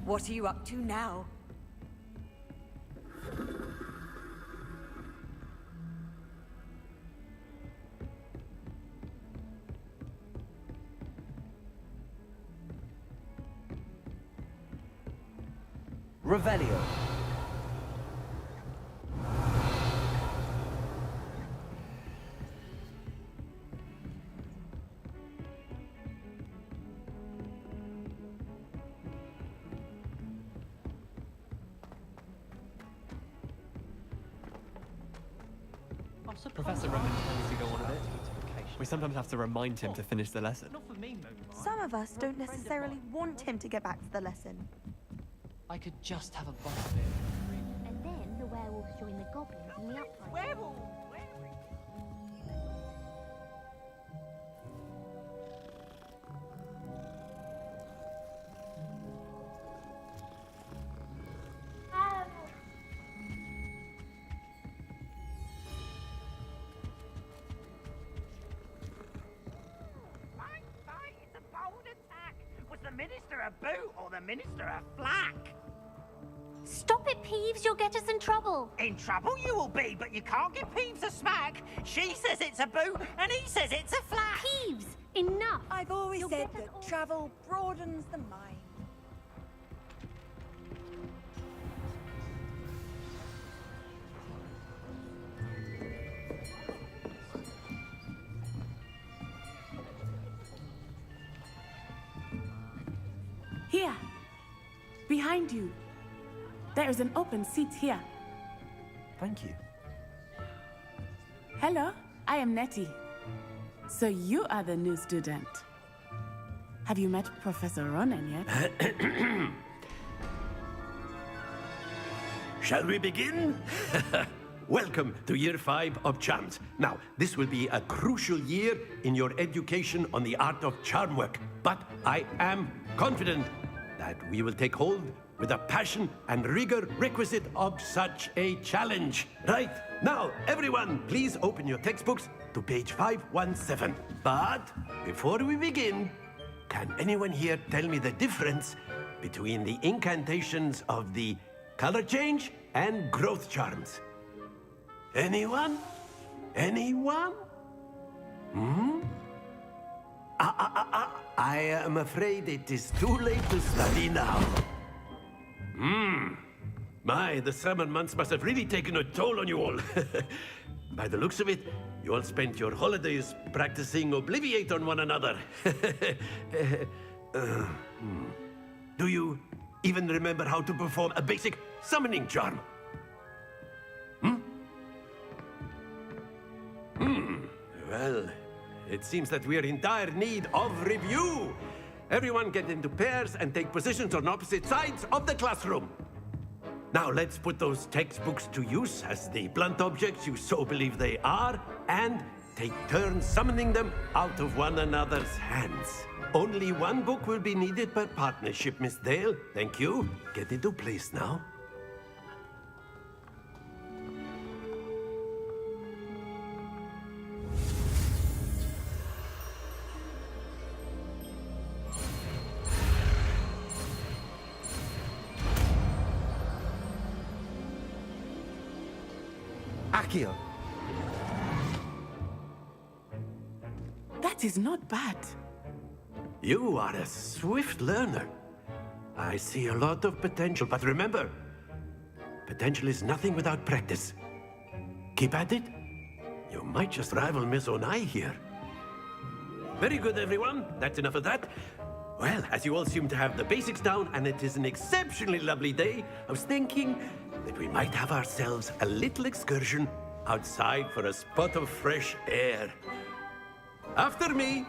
S18: What are you up to now?
S2: Revelio.
S15: Professor Roman tends to go on a bit. We sometimes have to remind him to finish the lesson. Not for me,
S19: Some of us don't necessarily want him to get back to the lesson.
S15: I could just have a bite of it.
S17: And then the werewolves join the goblins in the uprising.
S18: Werewolves!
S9: The minister a boot or the minister a flack?
S17: Stop it, Peeves, you'll get us in trouble.
S9: In trouble you will be, but you can't give Peeves a smack. She says it's a boot and he says it's a flack.
S17: Peeves, enough.
S18: I've always said that travel broadens the mind.
S12: Here, behind you. There is an open seat here.
S2: Thank you.
S12: Hello, I am Nettie. So you are the new student. Have you met Professor Ronan yet?
S6: Shall we begin? Welcome to Year 5 of Charms. Now, this will be a crucial year in your education on the art of charm work, but I am confident that we will take hold with the passion and rigor requisite of such a challenge. Right, now, everyone, please open your textbooks to page 517. But before we begin, can anyone here tell me the difference between the incantations of the color change and growth charms? Anyone? Anyone? I am afraid it is too late to study now. My, the summer months must have really taken a toll on you all. By the looks of it, you all spent your holidays practicing Obliviate on one another. Do you even remember how to perform a basic summoning charm? Well, it seems that we are in dire need of review. Everyone get into pairs and take positions on opposite sides of the classroom. Now let's put those textbooks to use as the blunt objects you so believe they are, and take turns summoning them out of one another's hands. Only one book will be needed per partnership, Miss Dale. Thank you. Get into place now.
S2: Accio.
S12: That is not bad.
S6: You are a swift learner. I see a lot of potential, but remember, potential is nothing without practice. Keep at it. You might just rival Miss Onai here. Very good, everyone. That's enough of that. Well, as you all seem to have the basics down, and it is an exceptionally lovely day, I was thinking that we might have ourselves a little excursion outside for a spot of fresh air. After me.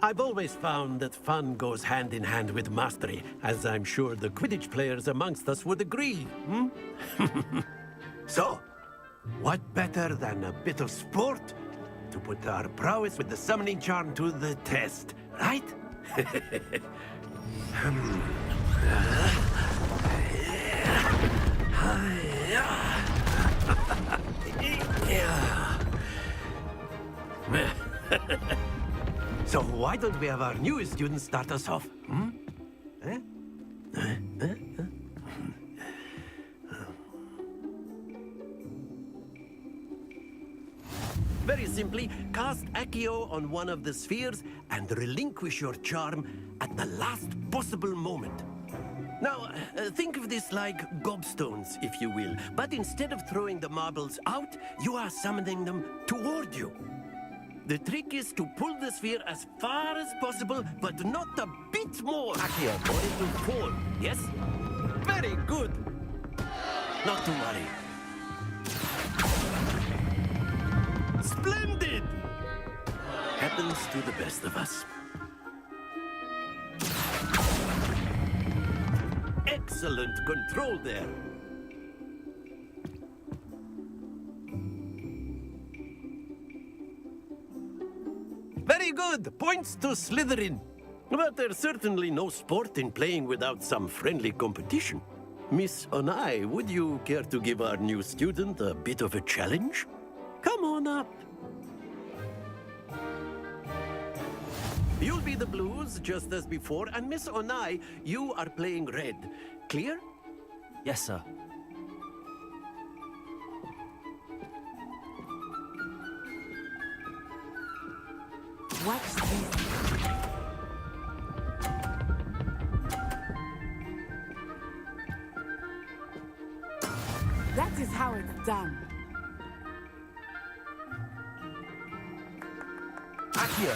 S6: I've always found that fun goes hand in hand with mastery, as I'm sure the Quidditch players amongst us would agree, So, what better than a bit of sport to put our prowess with the summoning charm to the test, right? So why don't we have our newest student start us off? Very simply, cast Accio on one of the spheres and relinquish your charm at the last possible moment. Now, think of this like gobstones, if you will, but instead of throwing the marbles out, you are summoning them toward you. The trick is to pull the sphere as far as possible, but not a bit more, Accio, or it will fall. Yes? Very good. Not to worry. Splendid! Happens to the best of us. Excellent control there. Very good! Points to Slytherin. But there's certainly no sport in playing without some friendly competition. Miss Onai, would you care to give our new student a bit of a challenge? Come on up. You'll be the blues, just as before, and Miss Onai, you are playing red. Clear?
S2: Yes, sir.
S12: Watch this. That is how it's done.
S6: Accio.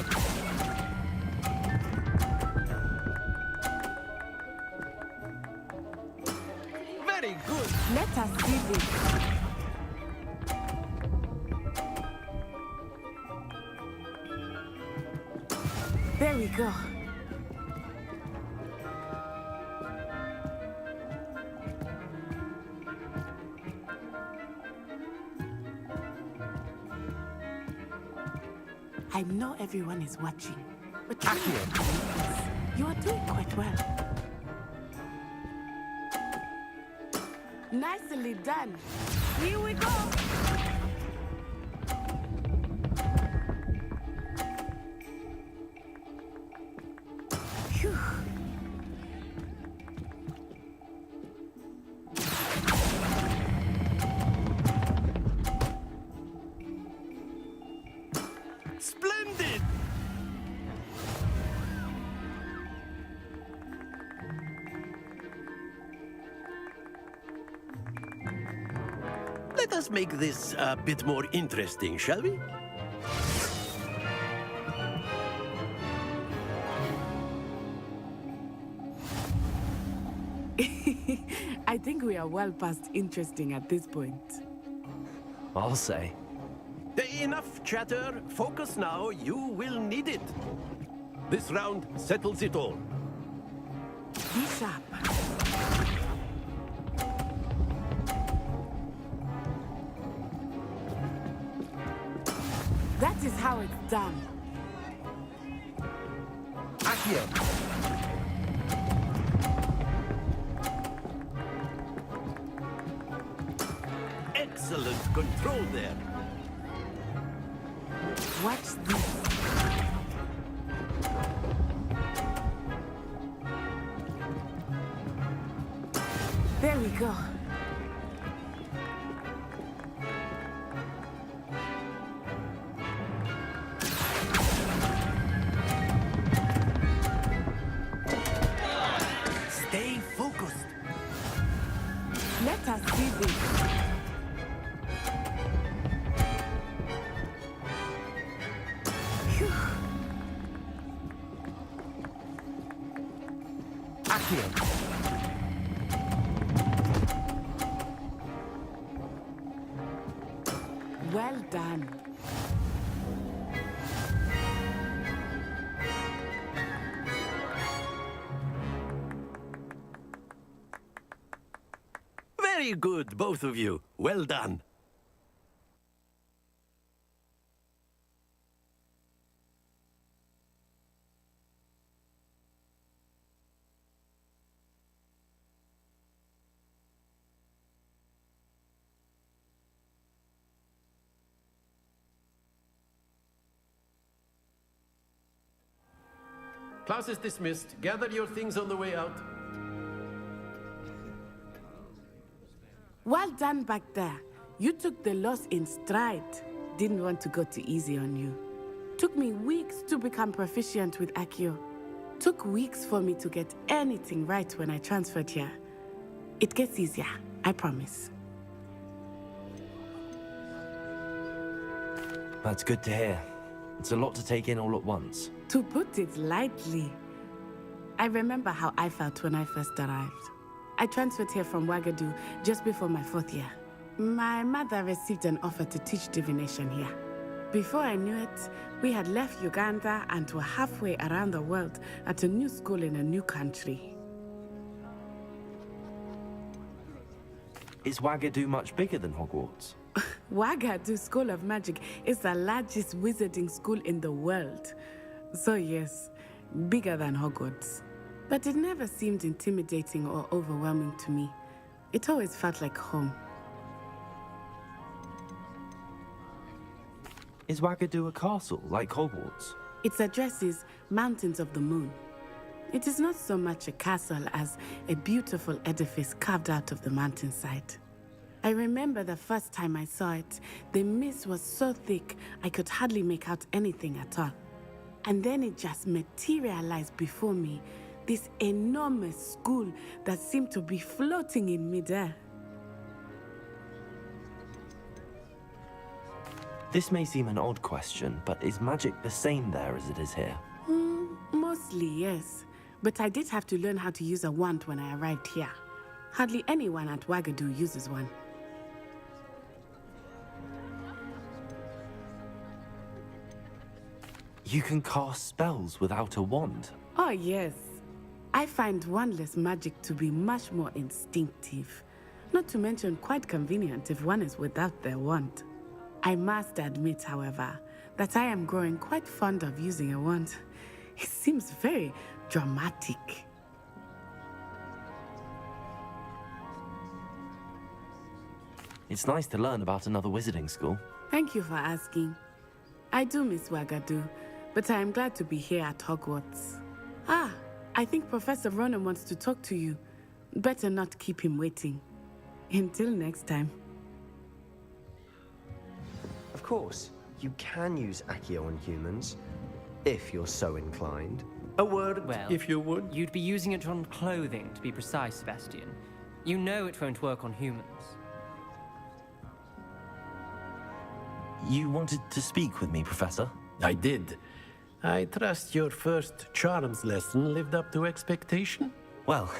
S6: Very good.
S12: Let us see this. There we go. I know everyone is watching, but you are doing quite well. Nicely done. Here we go. Phew.
S6: Splendid! Let us make this a bit more interesting, shall we?
S12: I think we are well past interesting at this point.
S2: I'll say.
S6: Enough chatter. Focus now. You will need it. This round settles it all.
S12: Be sharp. That is how it's done.
S6: Accio. excellent control there.
S12: Watch this. There we go.
S1: Stay focused.
S12: Let us see this. Phew.
S2: Accio.
S12: Well done.
S6: Very good, both of you. Well done.
S20: Class is dismissed. Gather your things on the way out.
S12: Well done back there. You took the loss in stride. Didn't want to go too easy on you. Took me weeks to become proficient with Accio. Took weeks for me to get anything right when I transferred here. It gets easier, I promise.
S2: That's good to hear. It's a lot to take in all at once.
S12: To put it lightly, I remember how I felt when I first arrived. I transferred here from Wagadu just before my 4th year. My mother received an offer to teach divination here. Before I knew it, we had left Uganda and were halfway around the world at a new school in a new country.
S2: Is Wagadu much bigger than Hogwarts?
S12: Wagadu School of Magic is the largest wizarding school in the world. So yes, bigger than Hogwarts. But it never seemed intimidating or overwhelming to me. It always felt like home.
S2: Is Wagadu a castle, like Hogwarts?
S12: Its address is Mountains of the Moon. It is not so much a castle as a beautiful edifice carved out of the mountainside. I remember the first time I saw it, the mist was so thick I could hardly make out anything at all. And then it just materialized before me, this enormous school that seemed to be floating in midair.
S2: This may seem an odd question, but is magic the same there as it is here?
S12: Mostly, yes. But I did have to learn how to use a wand when I arrived here. Hardly anyone at Wagadu uses one.
S2: You can cast spells without a wand?
S12: Oh, yes. I find wandless magic to be much more instinctive. Not to mention quite convenient if one is without their wand. I must admit, however, that I am growing quite fond of using a wand. It seems very dramatic.
S2: It's nice to learn about another wizarding school.
S12: Thank you for asking. I do miss Wagadu, but I am glad to be here at Hogwarts. Ah, I think Professor Ronan wants to talk to you. Better not keep him waiting. Until next time.
S16: Of course, you can use Accio on humans, if you're so inclined.
S20: A word,
S10: Well,
S20: if you would.
S10: You'd be using it on clothing, to be precise, Sebastian. You know it won't work on humans.
S2: You wanted to speak with me, Professor?
S20: I did. I trust your first charms lesson lived up to expectation?
S2: Well,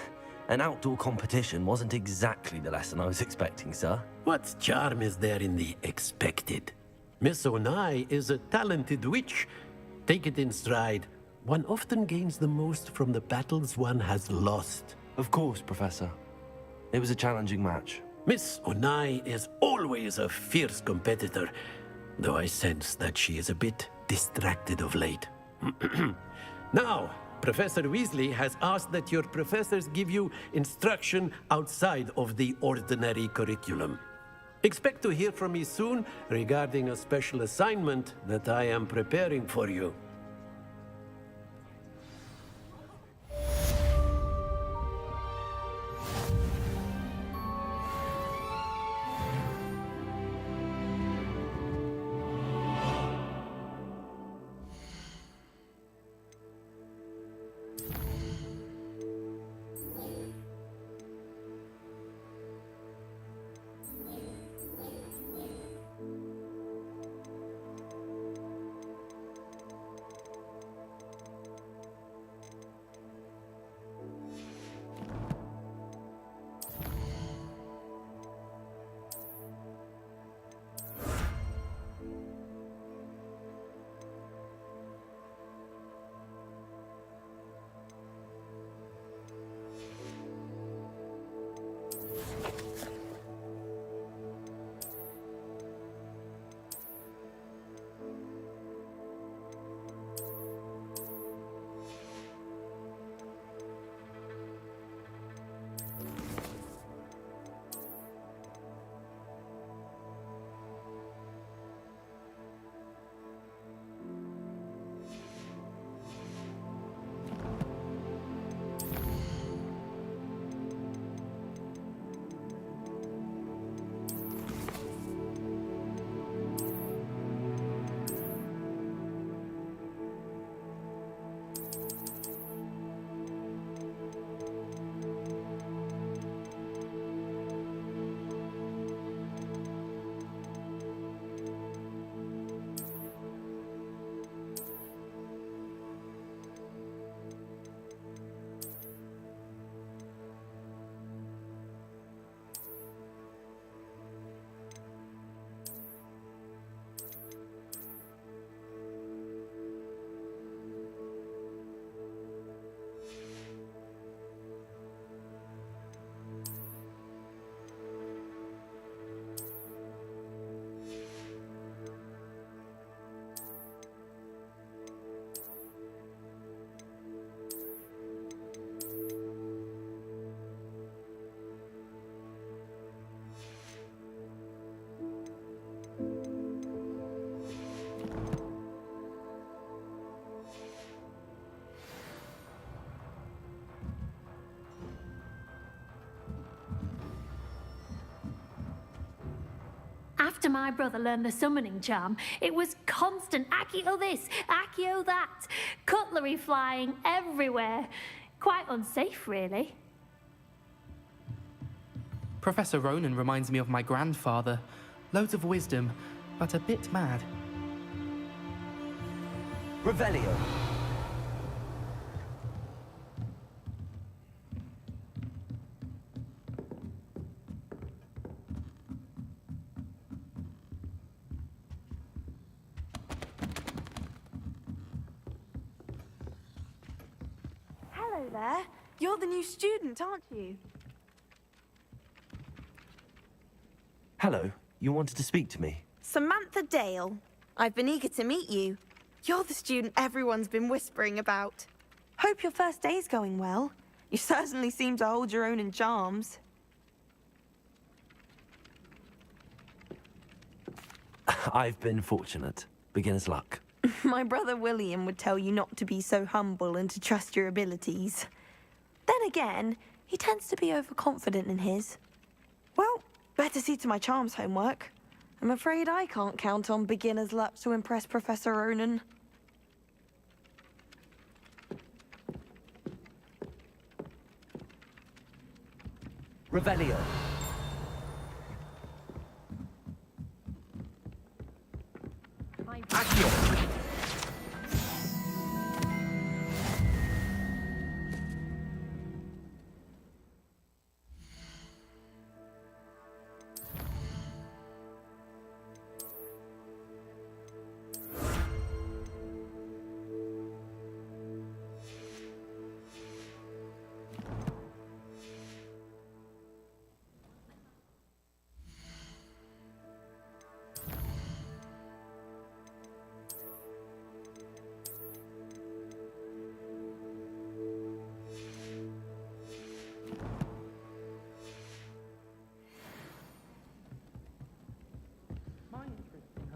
S2: an outdoor competition wasn't exactly the lesson I was expecting, sir.
S20: What charm is there in the expected? Miss Onai is a talented witch. Take it in stride. One often gains the most from the battles one has lost.
S2: Of course, Professor. It was a challenging match.
S20: Miss Onai is always a fierce competitor, though I sense that she is a bit distracted of late. Now, Professor Weasley has asked that your professors give you instruction outside of the ordinary curriculum. Expect to hear from me soon regarding a special assignment that I am preparing for you.
S21: After my brother learned the summoning charm, it was constant Accio this, Accio that, cutlery flying everywhere. Quite unsafe, really.
S15: Professor Ronan reminds me of my grandfather. Loads of wisdom, but a bit mad.
S2: Revelio.
S19: Hello there. You're the new student, aren't you?
S2: Hello, you wanted to speak to me?
S19: Samantha Dale. I've been eager to meet you. You're the student everyone's been whispering about. Hope your first day's going well. You certainly seem to hold your own in charms.
S2: I've been fortunate. Beginner's luck.
S19: My brother William would tell you not to be so humble and to trust your abilities. Then again, he tends to be overconfident in his. Well, better see to my charms homework. I'm afraid I can't count on beginner's luck to impress Professor Ronan.
S2: Revelio. Accio.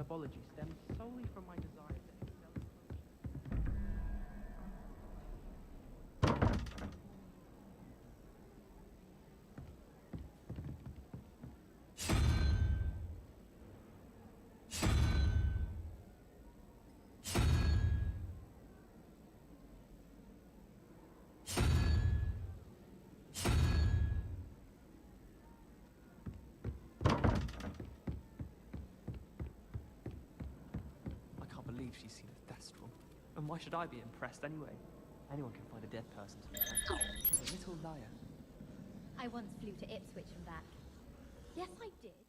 S15: herbology stems solely from my desire to excel in she's seen a thestral. And why should I be impressed anyway? Anyone can find a dead person to look at. She's a little liar.
S17: I once flew to Ipswich and back. Yes, I did.